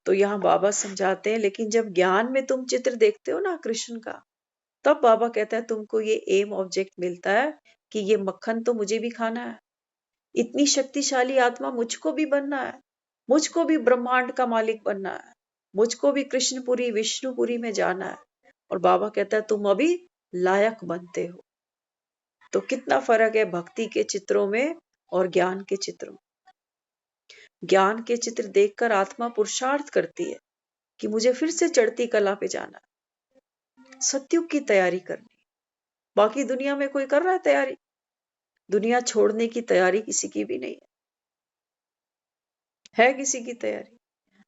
तो यहाँ बाबा समझाते हैं लेकिन जब ज्ञान में तुम चित्र देखते हो ना कृष्ण का, तब बाबा कहता है तुमको ये एम ऑब्जेक्ट मिलता है कि ये मक्खन तो मुझे भी खाना है, इतनी शक्तिशाली आत्मा मुझको भी बनना है, मुझको भी ब्रह्मांड का मालिक बनना है, मुझको भी कृष्णपुरी विष्णुपुरी में जाना है। और बाबा कहता है तुम अभी लायक बनते हो। तो कितना फर्क है भक्ति के चित्रों में और ज्ञान के चित्रों में। ज्ञान के चित्र देखकर आत्मा पुरुषार्थ करती है कि मुझे फिर से चढ़ती कला पे जाना, सत्युग की तैयारी करनी। बाकी दुनिया में कोई कर रहा है तैयारी? दुनिया छोड़ने की तैयारी किसी की भी नहीं है किसी की तैयारी?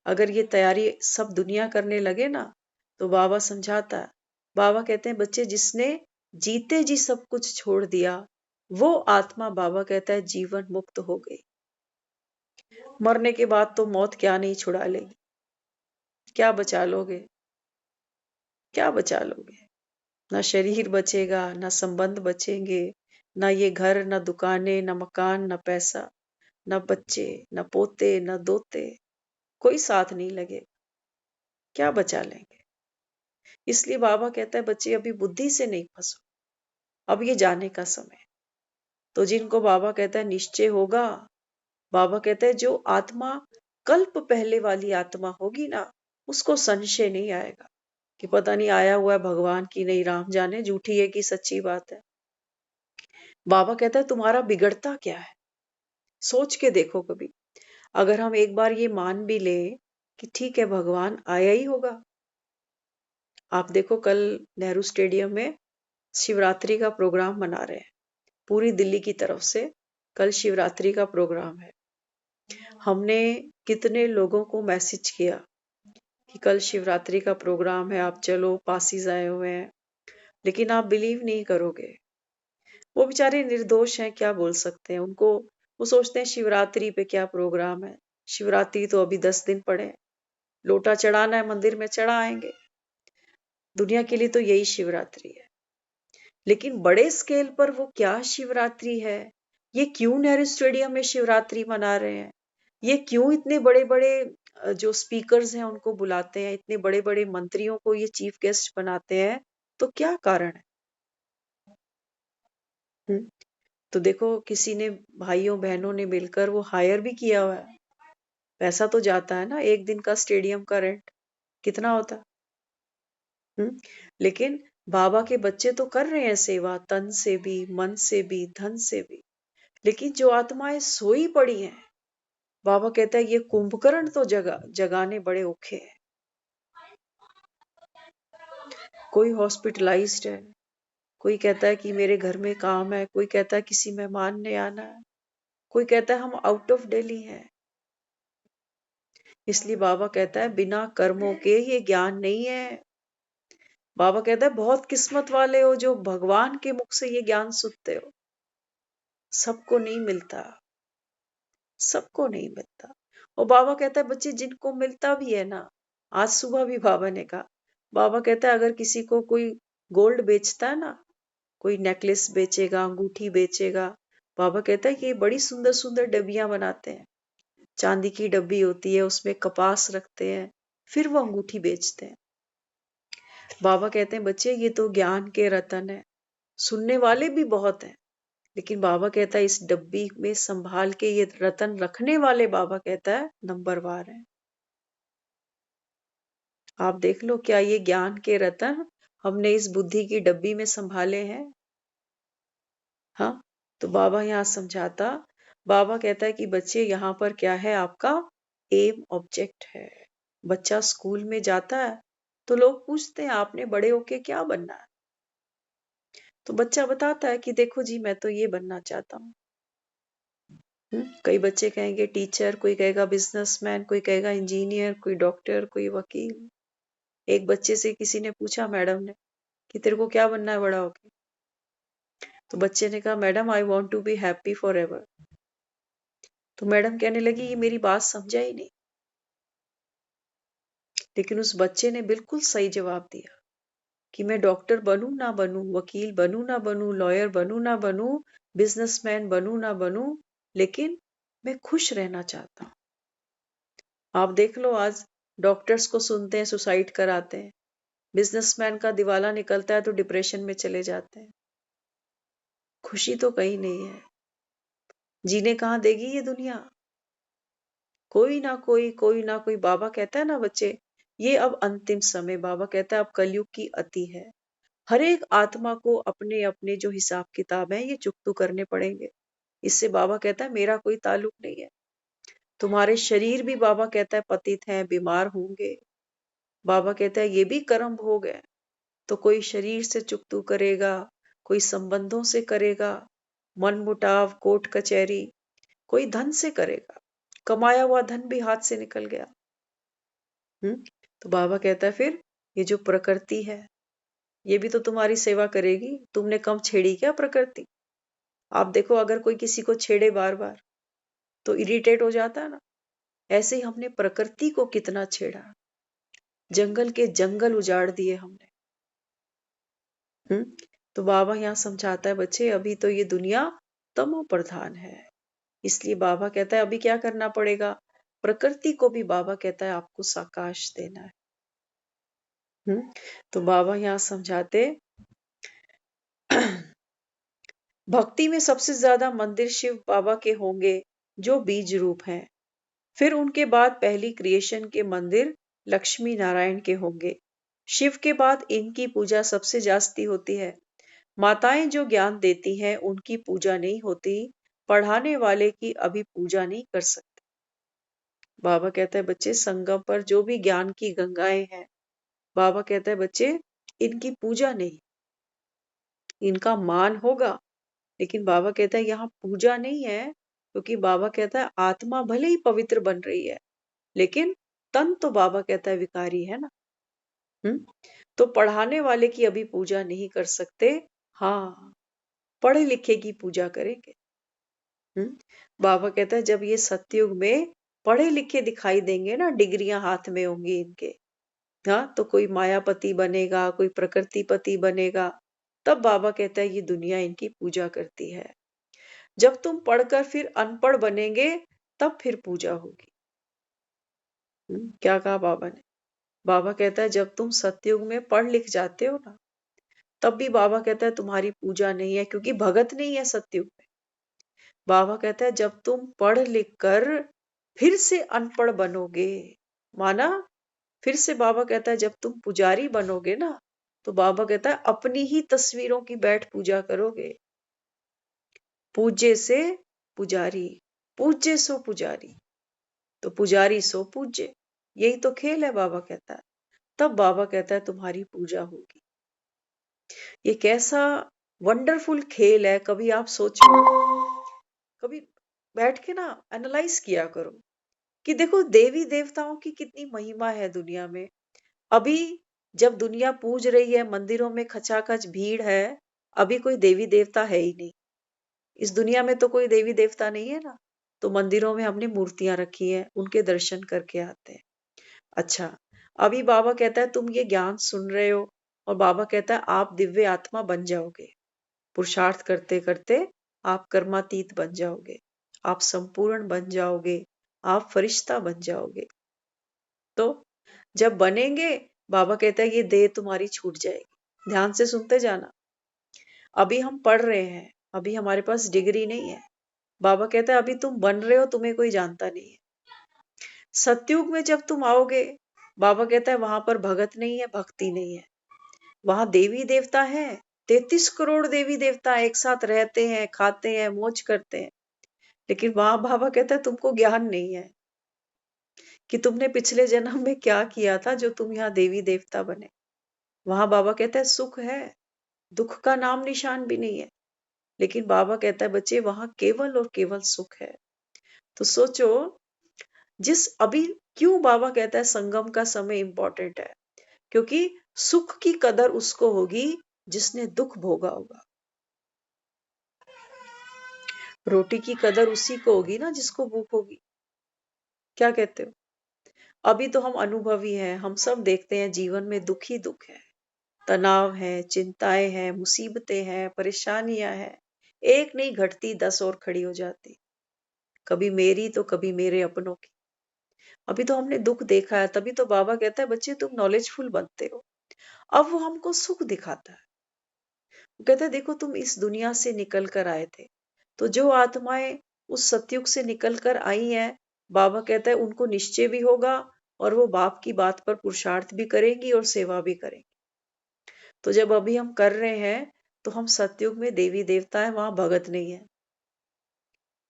अगर ये तैयारी सब दुनिया करने लगे ना, तो बाबा समझाता है, बाबा कहते हैं बच्चे जिसने जीते जी सब कुछ छोड़ दिया, वो आत्मा बाबा कहता है जीवन मुक्त हो गई। मरने के बाद तो मौत क्या नहीं छुड़ा लेगी, क्या बचा लोगे? क्या बचा लोगे? ना शरीर बचेगा, ना संबंध बचेंगे, ना ये घर, ना दुकानें, ना मकान, ना पैसा, ना बच्चे, ना पोते, ना दोते, कोई साथ नहीं लगेगा। क्या बचा लेंगे? इसलिए बाबा कहता है बच्चे अभी बुद्धि से नहीं फंसो, अब ये जाने का समय। तो जिनको बाबा कहता है निश्चय होगा, बाबा कहता है जो आत्मा कल्प पहले वाली आत्मा होगी ना, उसको संशय नहीं आएगा कि पता नहीं आया हुआ है भगवान की नहीं, राम जाने झूठी है कि सच्ची बात है। बाबा कहता है तुम्हारा बिगड़ता क्या है, सोच के देखो कभी। अगर हम एक बार ये मान भी ले कि ठीक है भगवान आया ही होगा। आप देखो कल नेहरू स्टेडियम में शिवरात्रि का प्रोग्राम मना रहे हैं, पूरी दिल्ली की तरफ से कल शिवरात्रि का प्रोग्राम है। हमने कितने लोगों को मैसेज किया कि कल शिवरात्रि का प्रोग्राम है, आप चलो, पासीज आए हुए हैं। लेकिन आप बिलीव नहीं करोगे, वो बेचारे निर्दोष हैं, क्या बोल सकते हैं उनको। वो सोचते हैं शिवरात्रि पे क्या प्रोग्राम है, शिवरात्रि तो अभी 10 दिन पड़े हैं, लोटा चढ़ाना है मंदिर में, चढ़ा आएंगे। दुनिया के लिए तो यही शिवरात्रि है। लेकिन बड़े स्केल पर वो क्या शिवरात्रि है, ये क्यों नेहरू स्टेडियम में शिवरात्रि मना रहे हैं, ये क्यों इतने बड़े बड़े जो स्पीकर्स हैं उनको बुलाते हैं, इतने बड़े बड़े मंत्रियों को ये चीफ गेस्ट बनाते हैं, तो क्या कारण है? तो देखो किसी ने, भाइयों बहनों ने मिलकर वो हायर भी किया हुआ है, पैसा तो जाता है ना, एक दिन का स्टेडियम का रेंट कितना होता। लेकिन बाबा के बच्चे तो कर रहे हैं सेवा, तन से भी, मन से भी, धन से भी। लेकिन जो आत्माएं सोई पड़ी हैं, बाबा कहता है ये कुंभकर्ण तो जगाने बड़े औखे हैं। कोई हॉस्पिटलाइज्ड है, कोई कहता है कि मेरे घर में काम है, कोई कहता है किसी मेहमान ने आना है, कोई कहता है हम आउट ऑफ दिल्ली हैं। इसलिए बाबा कहता है बिना कर्मों के ये ज्ञान नहीं है। बाबा कहता है बहुत किस्मत वाले हो जो भगवान के मुख से ये ज्ञान सुनते हो। सबको नहीं मिलता, सबको नहीं मिलता। और बाबा कहता है बच्चे जिनको मिलता भी है ना, आज सुबह भी बाबा ने कहा, बाबा कहता है अगर किसी को कोई गोल्ड बेचता है ना, कोई नेकलेस बेचेगा, अंगूठी बेचेगा, बाबा कहता है कि ये बड़ी सुंदर सुंदर डब्बियां बनाते हैं, चांदी की डब्बी होती है, उसमें कपास रखते हैं, फिर वो अंगूठी बेचते हैं। बाबा कहते हैं बच्चे ये तो ज्ञान के रतन है, सुनने वाले भी बहुत हैं, लेकिन बाबा कहता है इस डब्बी में संभाल के ये रतन रखने वाले बाबा कहता है नंबरवार है। आप देख लो क्या ये ज्ञान के रतन हमने इस बुद्धि की डब्बी में संभाले हैं। हाँ, तो बाबा यहाँ समझाता, बाबा कहता है कि बच्चे यहाँ पर क्या है, आपका एम ऑब्जेक्ट है। बच्चा स्कूल में जाता है तो लोग पूछते हैं आपने बड़े होके क्या बनना है, तो बच्चा बताता है कि देखो जी मैं तो ये बनना चाहता हूँ। कई बच्चे कहेंगे टीचर, कोई कहेगा बिजनेसमैन, कोई कहेगा इंजीनियर, कोई डॉक्टर, कोई वकील। एक बच्चे से किसी ने पूछा मैडम ने कि तेरे को क्या बनना है बड़ा होके, तो बच्चे ने कहा madam I want to be happy forever. तो मैडम कहने लगी ये मेरी बात समझा ही नहीं, लेकिन उस बच्चे ने बिल्कुल सही जवाब दिया कि मैं डॉक्टर बनूं ना बनूं, वकील बनूं ना बनूं, लॉयर बनूं ना बनूं, बिजनेसमैन बनूं ना बनूं, लेकिन मैं खुश रहना चाहता हूं। आप देख लो आज डॉक्टर्स को सुनते हैं सुसाइड कराते हैं, बिजनेसमैन का दिवाला निकलता है तो डिप्रेशन में चले जाते हैं। खुशी तो कहीं नहीं है। जीने कहाँ देगी ये दुनिया? कोई ना कोई। बाबा कहता है ना बच्चे, ये अब अंतिम समय, बाबा कहता है अब कलयुग की अति है। हर एक आत्मा को अपने अपने जो हिसाब किताब है ये चुकतू करने पड़ेंगे। इससे बाबा कहता है मेरा कोई ताल्लुक नहीं है। तुम्हारे शरीर भी बाबा कहता है पतित हैं, बीमार होंगे। बाबा कहता है ये भी कर्म भोग है। तो कोई शरीर से चुकतू करेगा, कोई संबंधों से करेगा, मन मुटाव, कोर्ट कचहरी, कोई धन से करेगा, कमाया हुआ धन भी हाथ से निकल गया। तो बाबा कहता है फिर ये जो प्रकृति है ये भी तो तुम्हारी सेवा करेगी। तुमने कम छेड़ी क्या प्रकृति? आप देखो अगर कोई किसी को छेड़े बार बार तो इरिटेट हो जाता है ना, ऐसे ही हमने प्रकृति को कितना छेड़ा, जंगल के जंगल उजाड़ दिए हमने। तो बाबा यहाँ समझाता है बच्चे अभी तो ये दुनिया तमो प्रधान है, इसलिए बाबा कहता है अभी क्या करना पड़ेगा, प्रकृति को भी बाबा कहता है आपको साकाश देना है। तो बाबा यहाँ समझाते भक्ति में सबसे ज्यादा मंदिर शिव बाबा के होंगे जो बीज रूप हैं। फिर उनके बाद पहली क्रिएशन के मंदिर लक्ष्मी नारायण के होंगे। शिव के बाद इनकी पूजा सबसे जास्ती होती है। माताएं जो ज्ञान देती हैं उनकी पूजा नहीं होती, पढ़ाने वाले की अभी पूजा नहीं कर सकते। बाबा कहता है बच्चे संगम पर जो भी ज्ञान की गंगाएं हैं, बाबा कहता है बच्चे इनकी पूजा नहीं, इनका मान होगा, लेकिन बाबा कहता है यहाँ पूजा नहीं है, क्योंकि बाबा कहता है आत्मा भले ही पवित्र बन रही है लेकिन तन तो बाबा कहता है विकारी है ना। तो पढ़ाने वाले की अभी पूजा नहीं कर सकते, हाँ पढ़े लिखे की पूजा करेंगे। बाबा कहता है जब ये सतयुग में पढ़े लिखे दिखाई देंगे ना, डिग्रियां हाथ में होंगी इनके, हाँ तो कोई मायापति बनेगा, कोई प्रकृतिपति बनेगा, तब बाबा कहता है ये दुनिया इनकी पूजा करती है। जब तुम पढ़कर फिर अनपढ़ बनेंगे तब फिर पूजा होगी। क्या कहा बाबा ने? बाबा कहता है जब तुम सतयुग में पढ़ लिख जाते हो ना, तब भी बाबा कहता है तुम्हारी पूजा नहीं है, क्योंकि भगत नहीं है सतयुग में। बाबा कहता है जब तुम पढ़ लिख कर फिर से अनपढ़ बनोगे, माना फिर से बाबा कहता है जब तुम पुजारी बनोगे ना, तो बाबा कहता है अपनी ही तस्वीरों की बैठ पूजा करोगे। पूज्य से पुजारी, पूज्य सो पुजारी, तो पुजारी सो पूज्य, यही तो खेल है बाबा कहता है। तब बाबा कहता है तुम्हारी पूजा होगी। ये कैसा वंडरफुल खेल है, कभी आप सोचो, कभी बैठ के ना एनालाइज किया करो कि देखो देवी देवताओं की कितनी महिमा है दुनिया में। अभी जब दुनिया पूज रही है, मंदिरों में खचाखच भीड़ है, अभी कोई देवी देवता है ही नहीं। इस दुनिया में तो कोई देवी देवता नहीं है ना, तो मंदिरों में हमने मूर्तियां रखी हैं, उनके दर्शन करके आते हैं। अच्छा, अभी बाबा कहता है तुम ये ज्ञान सुन रहे हो, और बाबा कहता है आप दिव्य आत्मा बन जाओगे। पुरुषार्थ करते करते आप कर्मातीत बन जाओगे, आप संपूर्ण बन जाओगे, आप फरिश्ता बन जाओगे। तो जब बनेंगे, बाबा कहता है ये देह तुम्हारी छूट जाएगी। ध्यान से सुनते जाना। अभी हम पढ़ रहे हैं, अभी हमारे पास डिग्री नहीं है। बाबा कहता है अभी तुम बन रहे हो, तुम्हें कोई जानता नहीं है। सतयुग में जब तुम आओगे, बाबा कहता है वहां पर भगत नहीं है, भक्ति नहीं है, वहां देवी देवता है। 33 करोड़ देवी देवता एक साथ रहते हैं, खाते हैं, मौज करते हैं। लेकिन वहां बाबा कहता है तुमको ज्ञान नहीं है कि तुमने पिछले जन्म में क्या किया था जो तुम यहाँ देवी देवता बने। वहां बाबा कहता है सुख है, दुख का नाम निशान भी नहीं है। लेकिन बाबा कहता है बच्चे वहां केवल और केवल सुख है। तो सोचो, जिस अभी क्यों बाबा कहता है संगम का समय इंपॉर्टेंट है, क्योंकि सुख की कदर उसको होगी जिसने दुख भोगा होगा। रोटी की कदर उसी को होगी ना जिसको भूख होगी। क्या कहते हो? अभी तो हम अनुभवी हैं, हम सब देखते हैं जीवन में दुख ही दुख है, तनाव है, चिंताएं हैं, मुसीबतें हैं, परेशानियां हैं। एक नहीं घटती 10 और खड़ी हो जाती, कभी मेरी तो कभी मेरे अपनों की। अभी तो हमने दुख देखा है, तभी तो बाबा कहता है बच्चे तुम नॉलेजफुल बनते हो। अब वो हमको सुख दिखाता है। वो कहता है देखो तुम इस दुनिया से निकल कर आए थे, तो जो आत्माएं उस सतयुग से निकल कर आई हैं, बाबा कहता है उनको निश्चय भी होगा, और वो बाप की बात पर पुरुषार्थ भी करेंगी और सेवा भी करेंगी। तो जब अभी हम कर रहे हैं, तो हम सतयुग में देवी देवता है, वहां भगत नहीं है।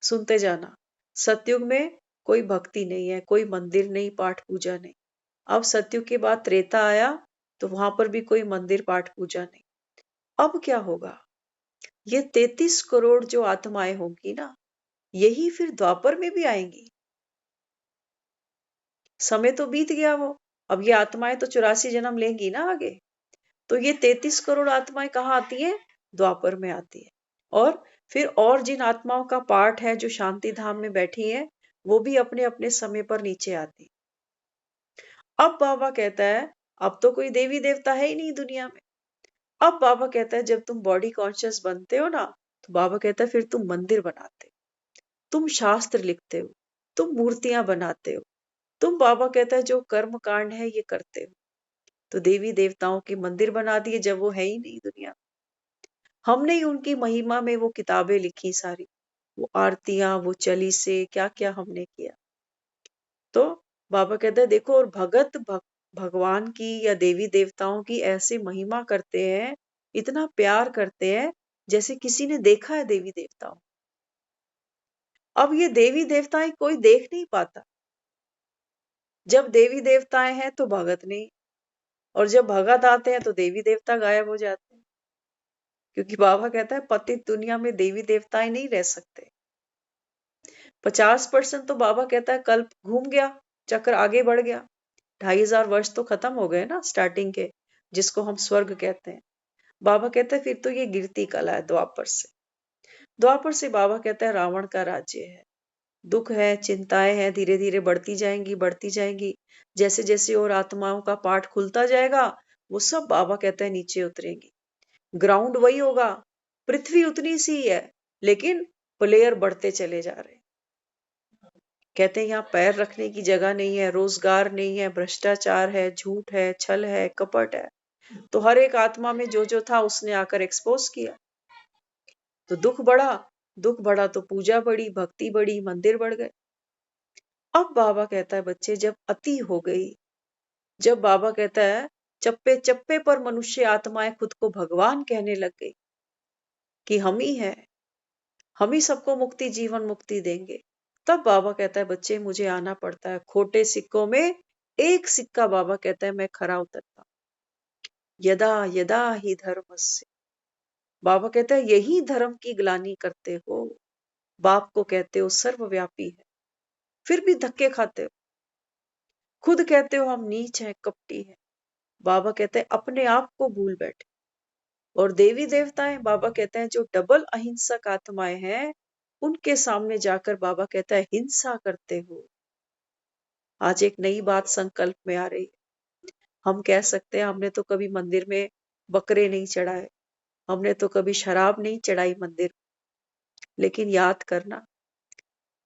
सुनते जाना। सतयुग में कोई भक्ति नहीं है, कोई मंदिर नहीं, पाठ पूजा नहीं। अब सतयुग के बाद त्रेता आया, तो वहां पर भी कोई मंदिर पाठ पूजा नहीं। अब क्या होगा? ये 33 करोड़ जो आत्माएं होंगी ना, यही फिर द्वापर में भी आएंगी। समय तो बीत गया वो, अब ये आत्माएं तो 84 जन्म लेंगी ना आगे। तो ये 33 करोड़ आत्माएं कहाँ आती हैं? द्वापर में आती है। और फिर और जिन आत्माओं का पार्ट है जो शांति धाम में बैठी है, वो भी अपने अपने समय पर नीचे आती। अब बाबा कहता है अब तो कोई देवी देवता है ही नहीं दुनिया में। अब बाबा कहता है जब तुम बॉडी कॉन्शियस बनते हो ना, तो बाबा कहता है फिर तुम मंदिर बनाते हो, तुम शास्त्र लिखते हो, तुम मूर्तियां बनाते हो, तुम बाबा कहता है जो कर्म कांड है ये करते हो। तो देवी देवताओं के मंदिर बना दिए जब वो है ही नहीं दुनिया। हमने ही उनकी महिमा में वो किताबें लिखी सारी, वो आरतियां, वो चलीसे, क्या क्या हमने किया। तो बाबा कहते हैं देखो, और भगवान की या देवी देवताओं की ऐसे महिमा करते हैं, इतना प्यार करते हैं, जैसे किसी ने देखा है देवी देवताओं। अब ये देवी देवताएं कोई देख नहीं पाता। जब देवी देवताएं हैं तो भगत नहीं, और जब भगत आते हैं तो देवी देवता गायब हो जाते हैं। क्योंकि बाबा कहता है पतित दुनिया में देवी देवताएं नहीं रह सकते। 50% तो बाबा कहता है कल्प घूम गया, चक्र आगे बढ़ गया। 2500 वर्ष तो खत्म हो गए ना स्टार्टिंग के, जिसको हम स्वर्ग कहते हैं। बाबा कहता है फिर तो ये गिरती कला है द्वापर से। द्वापर से बाबा कहता है रावण का राज्य है, दुख है, चिंताएं हैं, धीरे धीरे बढ़ती जाएंगी, बढ़ती जाएंगी। जैसे जैसे और आत्माओं का पाठ खुलता जाएगा, वो सब बाबा कहता है नीचे उतरेंगी। ग्राउंड वही होगा, पृथ्वी उतनी सी ही है, लेकिन प्लेयर बढ़ते चले जा रहे हैं। कहते हैं यहाँ पैर रखने की जगह नहीं है, रोजगार नहीं है, भ्रष्टाचार है, झूठ है, छल है, कपट है। तो हर एक आत्मा में जो जो था उसने आकर एक्सपोज किया। तो दुख बढ़ा, दुख बढ़ा तो पूजा बढ़ी, भक्ति बढ़ी, मंदिर बढ़ गए। अब बाबा कहता है बच्चे जब अति हो गई, जब बाबा कहता है चप्पे चप्पे पर मनुष्य आत्माएं खुद को भगवान कहने लग गई कि हम ही है, हम ही सबको मुक्ति, जीवन मुक्ति देंगे, तब बाबा कहता है बच्चे मुझे आना पड़ता है। खोटे सिक्कों में एक सिक्का बाबा कहता है मैं खरा उतरता हूं। यदा यदा ही धर्मस्य, बाबा कहता है यही धर्म की ग्लानि करते हो। बाप को कहते हो सर्वव्यापी है, फिर भी धक्के खाते हो। खुद कहते हो हम नीच हैं, कपटी हैं। बाबा कहते हैं अपने आप को भूल बैठे। और देवी देवताएं, बाबा कहते हैं जो डबल अहिंसक आत्माएं हैं, उनके सामने जाकर बाबा कहता है हिंसा करते हो। आज एक नई बात संकल्प में आ रही है। हम कह सकते हैं हमने तो कभी मंदिर में बकरे नहीं चढ़ाए, हमने तो कभी शराब नहीं चढ़ाई मंदिर में। लेकिन याद करना,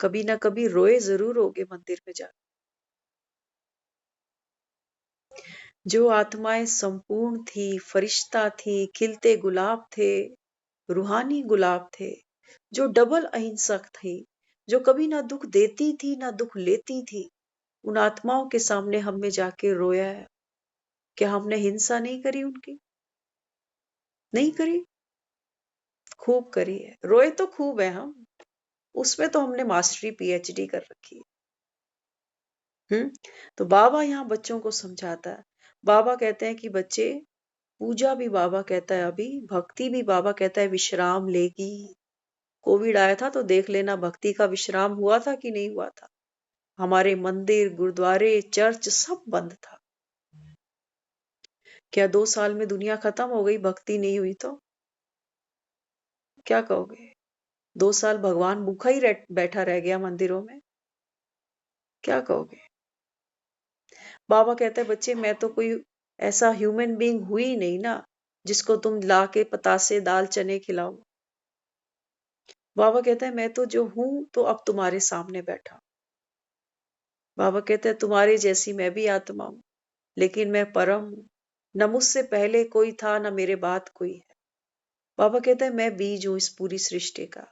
कभी ना कभी रोए जरूर होगे मंदिर में जाकर। जो आत्माएं संपूर्ण थी, फरिश्ता थी, खिलते गुलाब थे, रूहानी गुलाब थे, जो डबल अहिंसक थी, जो कभी ना दुख देती थी ना दुख लेती थी, उन आत्माओं के सामने हमने जाके रोया है। क्या हमने हिंसा नहीं करी उनकी? नहीं करी? खूब करी है। रोए तो खूब है हम, उसमें तो हमने मास्टरी पीएचडी कर रखी है। तो बाबा यहाँ बच्चों को समझाता है। बाबा कहते हैं कि बच्चे, पूजा भी बाबा कहता है अभी, भक्ति भी बाबा कहता है विश्राम लेगी। कोविड आया था तो देख लेना भक्ति का विश्राम हुआ था कि नहीं हुआ था। हमारे मंदिर, गुरुद्वारे, चर्च सब बंद था। क्या 2 साल में दुनिया खत्म हो गई भक्ति नहीं हुई तो? क्या कहोगे? 2 साल भगवान भूखा ही बैठा रह गया मंदिरों में? क्या कहोगे? बाबा कहते हैं बच्चे, मैं तो कोई ऐसा ह्यूमन बीइंग हुई नहीं ना जिसको तुम ला के पतासे दाल चने खिलाओ। बाबा कहते हैं मैं तो जो हूं तो अब तुम्हारे सामने बैठा। बाबा कहते हैं तुम्हारे जैसी मैं भी आत्मा हूं, लेकिन मैं परम हूं। न मुझसे पहले कोई था, न मेरे बाद कोई है। बाबा कहते हैं मैं बीज हूं इस पूरी सृष्टि का।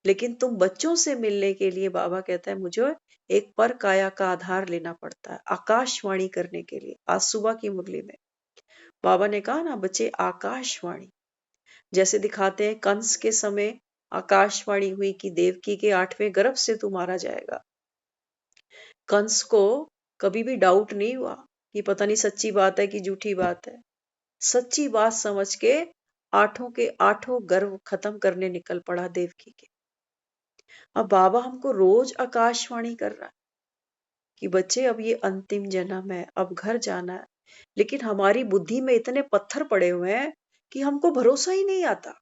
लेकिन तुम बच्चों से मिलने के लिए बाबा कहता है मुझे एक पर काया का आधार लेना पड़ता है, आकाशवाणी करने के लिए। आज सुबह की मुरली में बाबा ने कहा ना बच्चे, आकाशवाणी जैसे दिखाते हैं कंस के समय आकाशवाणी हुई कि देवकी के 8वें गर्भ से तू मारा जाएगा। कंस को कभी भी डाउट नहीं हुआ कि पता नहीं सच्ची बात है कि झूठी बात है। सच्ची बात समझ के 8 के 8 गर्भ खत्म करने निकल पड़ा देवकी के। अब बाबा हमको रोज आकाशवाणी कर रहा है कि बच्चे अब ये अंतिम जन्म है, अब घर जाना है। लेकिन हमारी बुद्धि में इतने पत्थर पड़े हुए हैं कि हमको भरोसा ही नहीं आता।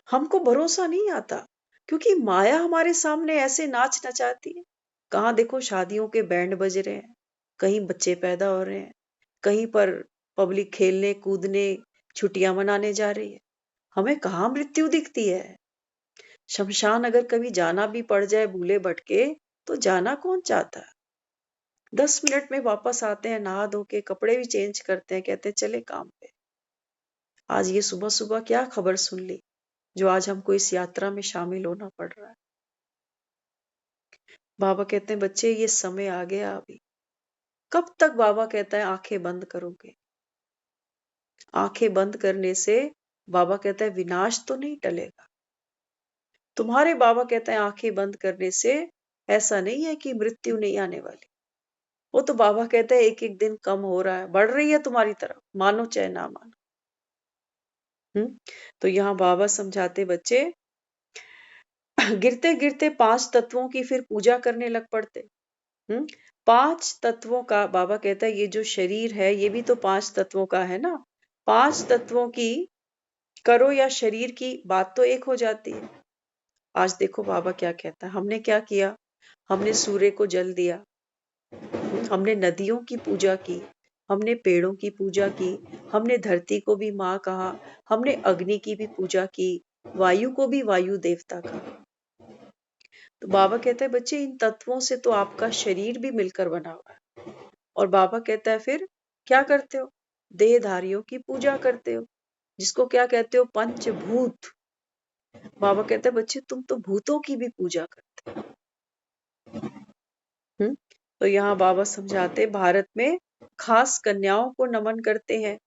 हमको भरोसा नहीं आता क्योंकि माया हमारे सामने ऐसे नाच नचाती है। कहाँ देखो शादियों के बैंड बज रहे हैं, कहीं बच्चे पैदा हो रहे हैं, कहीं पर पब्लिक खेलने कूदने छुट्टियां मनाने जा रही है। हमें कहाँ मृत्यु दिखती है? शमशान अगर कभी जाना भी पड़ जाए भूले भटके तो जाना कौन चाहता है? 10 मिनट में वापस आते हैं, नहा धो के कपड़े भी चेंज करते हैं, कहते हैं चले काम पे। आज ये सुबह सुबह क्या खबर सुन ली जो आज हमको इस यात्रा में शामिल होना पड़ रहा है। बाबा कहते हैं बच्चे ये समय आ गया अभी। कब तक बाबा कहता है आंखें बंद करोगे? आंखें बंद करने से बाबा कहता है विनाश तो नहीं टलेगा। तुम्हारे बाबा कहता है आंखें बंद करने से ऐसा नहीं है कि मृत्यु नहीं आने वाली। वो तो बाबा कहता है एक एक दिन कम हो रहा है, बढ़ रही है तुम्हारी तरफ, मानो चाहे ना मानो। तो यहाँ बाबा समझाते बच्चे, गिरते गिरते 5 तत्वों की फिर पूजा करने लग पड़ते। 5 तत्वों का बाबा कहता है ये जो शरीर है ये भी तो 5 तत्वों का है ना। 5 तत्वों की करो या शरीर की बात तो एक हो जाती है। आज देखो बाबा क्या कहता है, हमने क्या किया? हमने सूर्य को जल दिया, हमने नदियों की पूजा की, हमने पेड़ों की पूजा की, हमने धरती को भी माँ कहा, हमने अग्नि की भी पूजा की, वायु को भी वायु देवता कहा। तो बाबा कहता है बच्चे इन तत्वों से तो आपका शरीर भी मिलकर बना हुआ है। और बाबा कहता है फिर क्या करते हो? देहधारियों की पूजा करते हो, जिसको क्या कहते हो? पंचभूत। बाबा कहते हैं बच्चे तुम तो भूतों की भी पूजा करते हो। तो यहाँ बाबा समझाते भारत में खास कन्याओं को नमन करते हैं।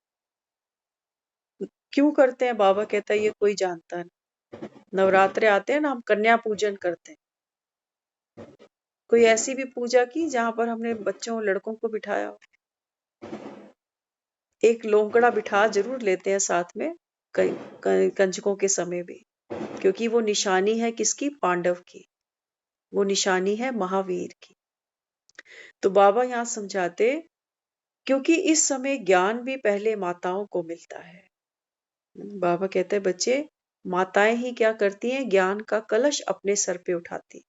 क्यों करते हैं? बाबा कहता है ये कोई जानता नहीं। नवरात्रे आते हैं ना, हम कन्या पूजन करते हैं। कोई ऐसी भी पूजा की जहां पर हमने बच्चों लड़कों को बिठाया हो? एक लोंकड़ा बिठा जरूर लेते हैं साथ में कंजकों के समय भी। क्योंकि वो निशानी है किसकी? पांडव की। वो निशानी है महावीर की। तो बाबा यहाँ समझाते, क्योंकि इस समय ज्ञान भी पहले माताओं को मिलता है। बाबा कहते हैं बच्चे, माताएं ही क्या करती हैं? ज्ञान का कलश अपने सर पे उठाती।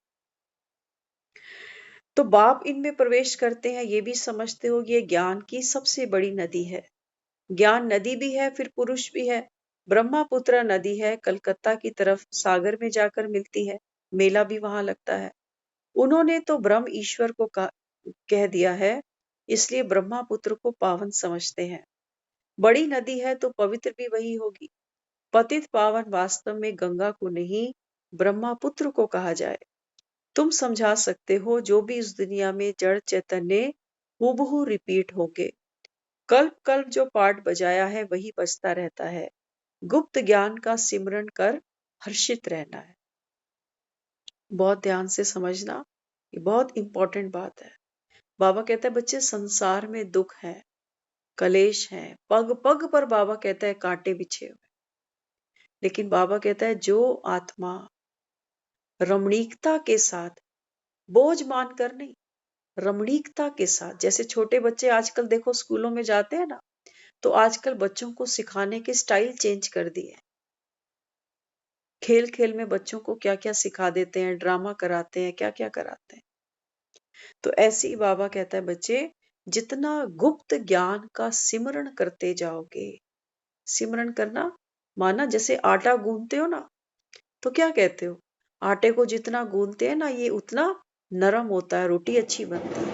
तो बाप इनमें प्रवेश करते हैं, ये भी समझते हो ये ज्ञान की सबसे बड़ी नदी है। ज्ञान नदी भी है, फिर पुरुष भी है। ब्रह्मपुत्र नदी है, कलकत्ता की तरफ सागर में जाकर मिलती है, मेला भी वहां लगता है। उन्होंने तो ब्रह्म ईश्वर को कह दिया है, इसलिए ब्रह्मपुत्र को पावन समझते हैं। बड़ी नदी है तो पवित्र भी वही होगी। पतित पावन वास्तव में गंगा को नहीं, ब्रह्मपुत्र को कहा जाए। तुम समझा सकते हो, जो भी इस दुनिया में जड़ चैतन्य हूबहू रिपीट होंगे। कल्प कल्प जो पाठ बजाया है वही बजता रहता है। गुप्त ज्ञान का सिमरन कर हर्षित रहना है। बहुत ध्यान से समझना, ये बहुत इंपॉर्टेंट बात है। बाबा कहता है बच्चे, संसार में दुख है, कलेश है, पग पग पर बाबा कहता है कांटे बिछे हुए। लेकिन बाबा कहता है जो आत्मा रमणीकता के साथ, बोझ मानकर नहीं, रमणीकता के साथ, जैसे छोटे बच्चे आजकल देखो स्कूलों में जाते हैं ना, तो आजकल बच्चों को सिखाने के स्टाइल चेंज कर दिए। खेल खेल में बच्चों को क्या क्या सिखा देते हैं, ड्रामा कराते हैं, क्या क्या कराते हैं। तो ऐसे ही बाबा कहता है बच्चे, जितना गुप्त ज्ञान का सिमरण करते जाओगे, सिमरण करना माना जैसे आटा गूंथते हो ना, तो क्या कहते हो? आटे को जितना गूंथते हैं ना, ये उतना नरम होता है, रोटी अच्छी बनती है।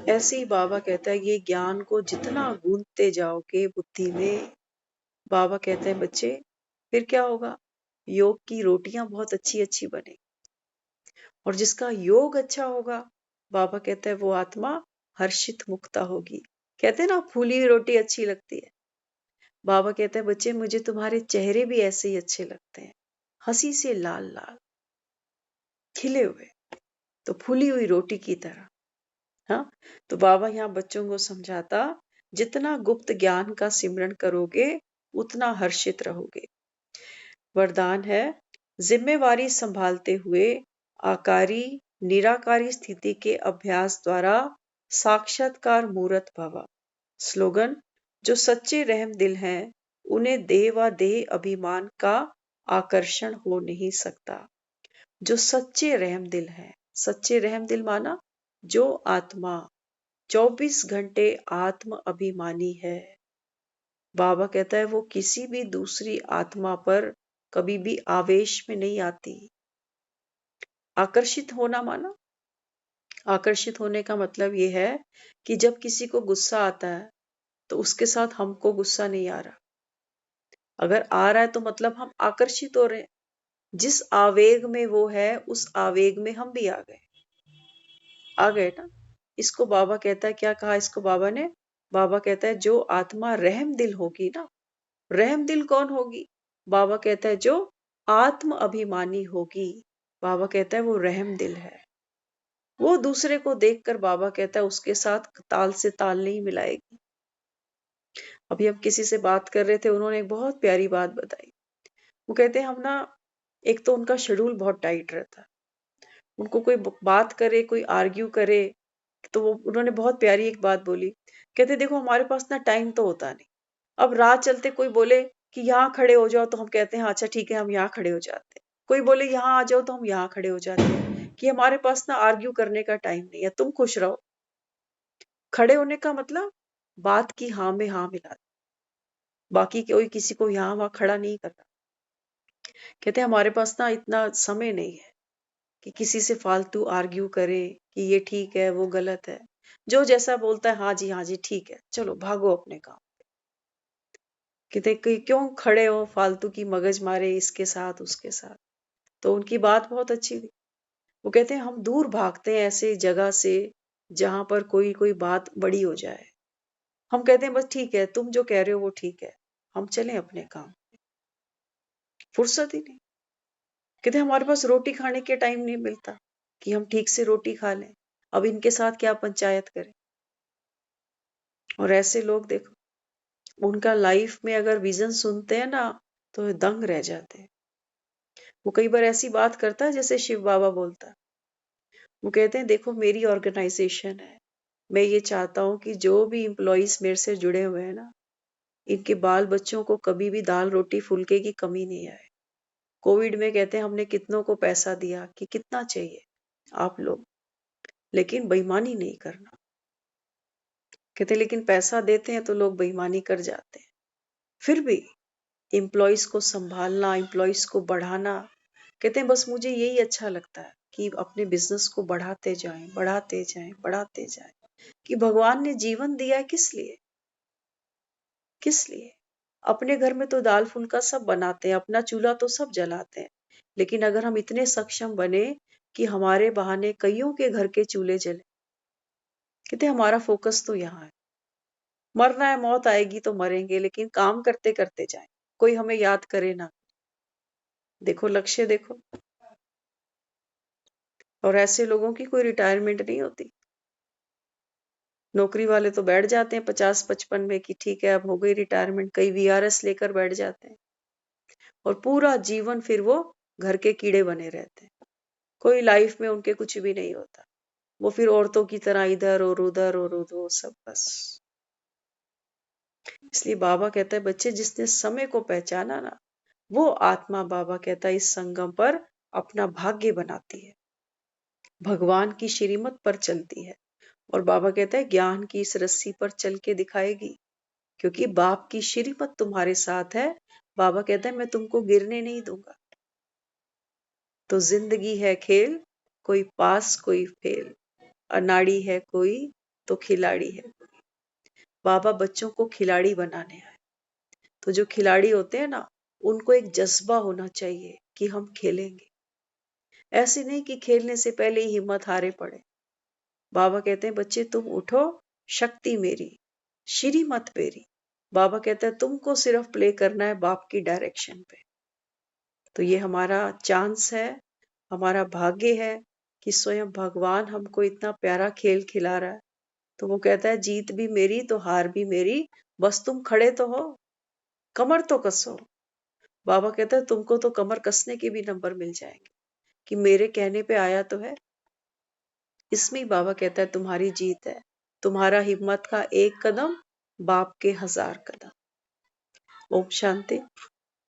ऐसे ही बाबा कहता है ये ज्ञान को जितना गूंथते जाओगे बुद्धि में, बाबा कहते हैं बच्चे, फिर क्या होगा? योग की रोटियां बहुत अच्छी अच्छी बनेगी। और जिसका योग अच्छा होगा, बाबा कहते हैं वो आत्मा हर्षित मुक्ता होगी। कहते हैं ना फूली हुई रोटी अच्छी लगती है। बाबा कहते हैं बच्चे, मुझे तुम्हारे चेहरे भी ऐसे ही अच्छे लगते हैं, हंसी से लाल लाल खिले हुए, तो फूली हुई रोटी की तरह। हाँ, तो बाबा यहाँ बच्चों को समझाता, जितना गुप्त ज्ञान का सिमरन करोगे उतना हर्षित रहोगे। वरदान है, जिम्मेवारी संभालते हुए आकारी निराकारी स्थिति के अभ्यास द्वारा साक्षात्कार मूर्त भव। स्लोगन, जो सच्चे रहम दिल हैं उन्हें देह व देह अभिमान का आकर्षण हो नहीं सकता। जो सच्चे रहम दिल हैं, सच्चे रहम दिल माना जो आत्मा 24 घंटे आत्म अभिमानी है। बाबा कहता है वो किसी भी दूसरी आत्मा पर कभी भी आवेश में नहीं आती। आकर्षित होना माना, आकर्षित होने का मतलब ये है कि जब किसी को गुस्सा आता है तो उसके साथ हमको गुस्सा नहीं आ रहा। अगर आ रहा है तो मतलब हम आकर्षित हो रहे हैं। जिस आवेग में वो है उस आवेग में हम भी आ गए ना। इसको बाबा कहता है, क्या कहा इसको बाबा ने? बाबा कहता है जो आत्मा रहम दिल होगी ना, रहम दिल कौन होगी? बाबा कहता है जो आत्म अभिमानी होगी। बाबा कहता है वो रहम दिल है। वो दूसरे को देखकर बाबा कहता है उसके साथ ताल से ताल नहीं मिलाएगी। अभी हम किसी से बात कर रहे थे, उन्होंने एक बहुत प्यारी बात बताई। वो कहते हैं हम ना, एक तो उनका शेड्यूल बहुत टाइट रहता है, उनको कोई बात करे, कोई आर्ग्यू करे, तो वो उन्होंने बहुत प्यारी एक बात बोली। कहते देखो हमारे पास ना टाइम तो होता नहीं। अब राह चलते कोई बोले कि यहाँ खड़े हो जाओ, तो हम कहते हैं अच्छा ठीक है, हम यहाँ खड़े हो जाते हैं। कोई बोले यहाँ आ जाओ, तो हम यहाँ खड़े हो जाते हैं, कि हमारे पास ना आर्ग्यू करने का टाइम नहीं है, तुम खुश रहो। खड़े होने का मतलब बात की हाँ में हाँ मिला, बाकी कोई किसी को यहाँ वहां खड़ा नहीं करना। कहते हमारे पास ना इतना समय नहीं है कि किसी से फालतू आर्ग्यू करे कि ये ठीक है वो गलत है। जो जैसा बोलता है हाँ जी ठीक है, चलो भागो अपने काम। कहते क्यों खड़े हो फालतू की मगज मारे इसके साथ उसके साथ। तो उनकी बात बहुत अच्छी थी। वो कहते हैं हम दूर भागते हैं ऐसे जगह से जहां पर कोई कोई बात बड़ी हो जाए। हम कहते हैं बस ठीक है, तुम जो कह रहे हो वो ठीक है, हम चलें अपने काम। फुर्सत ही नहीं। कहते हमारे पास रोटी खाने के टाइम नहीं मिलता कि हम ठीक से रोटी खा लें, अब इनके साथ क्या पंचायत करें। और ऐसे लोग देखो, उनका लाइफ में अगर विजन सुनते हैं ना, तो दंग रह जाते हैं। वो कई बार ऐसी बात करता है जैसे शिव बाबा बोलता है। वो कहते हैं देखो मेरी ऑर्गेनाइजेशन है, मैं ये चाहता हूँ कि जो भी एम्प्लॉइज मेरे से जुड़े हुए हैं ना, इनके बाल बच्चों को कभी भी दाल रोटी फुल्के की कमी नहीं आए। कोविड में कहते हैं हमने कितनों को पैसा दिया कि कितना चाहिए आप लोग, लेकिन बेईमानी नहीं करना। कहते लेकिन पैसा देते हैं तो लोग बेईमानी कर जाते हैं। फिर भी एम्प्लॉइज को संभालना, एम्प्लॉइज को बढ़ाना, कहते हैं बस मुझे यही अच्छा लगता है कि अपने बिजनेस को बढ़ाते जाएं, बढ़ाते जाएं, बढ़ाते जाएं। कि भगवान ने जीवन दिया है किस लिए? किस लिए? अपने घर में तो दाल फुल्का सब बनाते हैं, अपना चूल्हा तो सब जलाते हैं, लेकिन अगर हम इतने सक्षम बने कि हमारे बहाने कईयों के घर के चूल्हे जले, कहते हमारा फोकस तो यहाँ है। मरना है, मौत आएगी तो मरेंगे, लेकिन काम करते करते जाएं, कोई हमें याद करे ना। देखो लक्ष्य देखो। और ऐसे लोगों की कोई रिटायरमेंट नहीं होती। नौकरी वाले तो बैठ जाते हैं 50-55 में कि ठीक है अब हो गई रिटायरमेंट, कई वीआरएस लेकर बैठ जाते हैं और पूरा जीवन फिर वो घर के कीड़े बने रहते हैं। कोई लाइफ में उनके कुछ भी नहीं होता। वो फिर औरतों की तरह इधर और उधर सब बस। इसलिए बाबा कहता है बच्चे जिसने समय को पहचाना ना, वो आत्मा बाबा कहता है इस संगम पर अपना भाग्य बनाती है, भगवान की श्रीमत पर चलती है। और बाबा कहता है ज्ञान की इस रस्सी पर चल के दिखाएगी, क्योंकि बाप की श्रीमत तुम्हारे साथ है। बाबा कहता है मैं तुमको गिरने नहीं दूंगा। तो जिंदगी है खेल, कोई पास कोई फेल, अनाड़ी है कोई तो खिलाड़ी है। बाबा बच्चों को खिलाड़ी बनाने आए। तो जो खिलाड़ी होते हैं ना, उनको एक जज्बा होना चाहिए कि हम खेलेंगे। ऐसे नहीं कि खेलने से पहले ही हिम्मत हारे पड़े। बाबा कहते हैं बच्चे तुम उठो, शक्ति मेरी, श्रीमत मेरी। बाबा कहता है तुमको सिर्फ प्ले करना है बाप की डायरेक्शन पे। तो ये हमारा चांस है, हमारा भाग्य है कि स्वयं भगवान हमको इतना प्यारा खेल खिला रहा है। तो वो कहता है जीत भी मेरी तो हार भी मेरी, बस तुम खड़े तो हो, कमर तो कसो। बाबा कहता है तुमको तो कमर कसने के भी नंबर मिल जाएंगे कि मेरे कहने पे आया तो है। इसमें ही बाबा कहता है तुम्हारी जीत है, तुम्हारा हिम्मत का एक कदम, बाप के 1000 कदम। ओम शांति।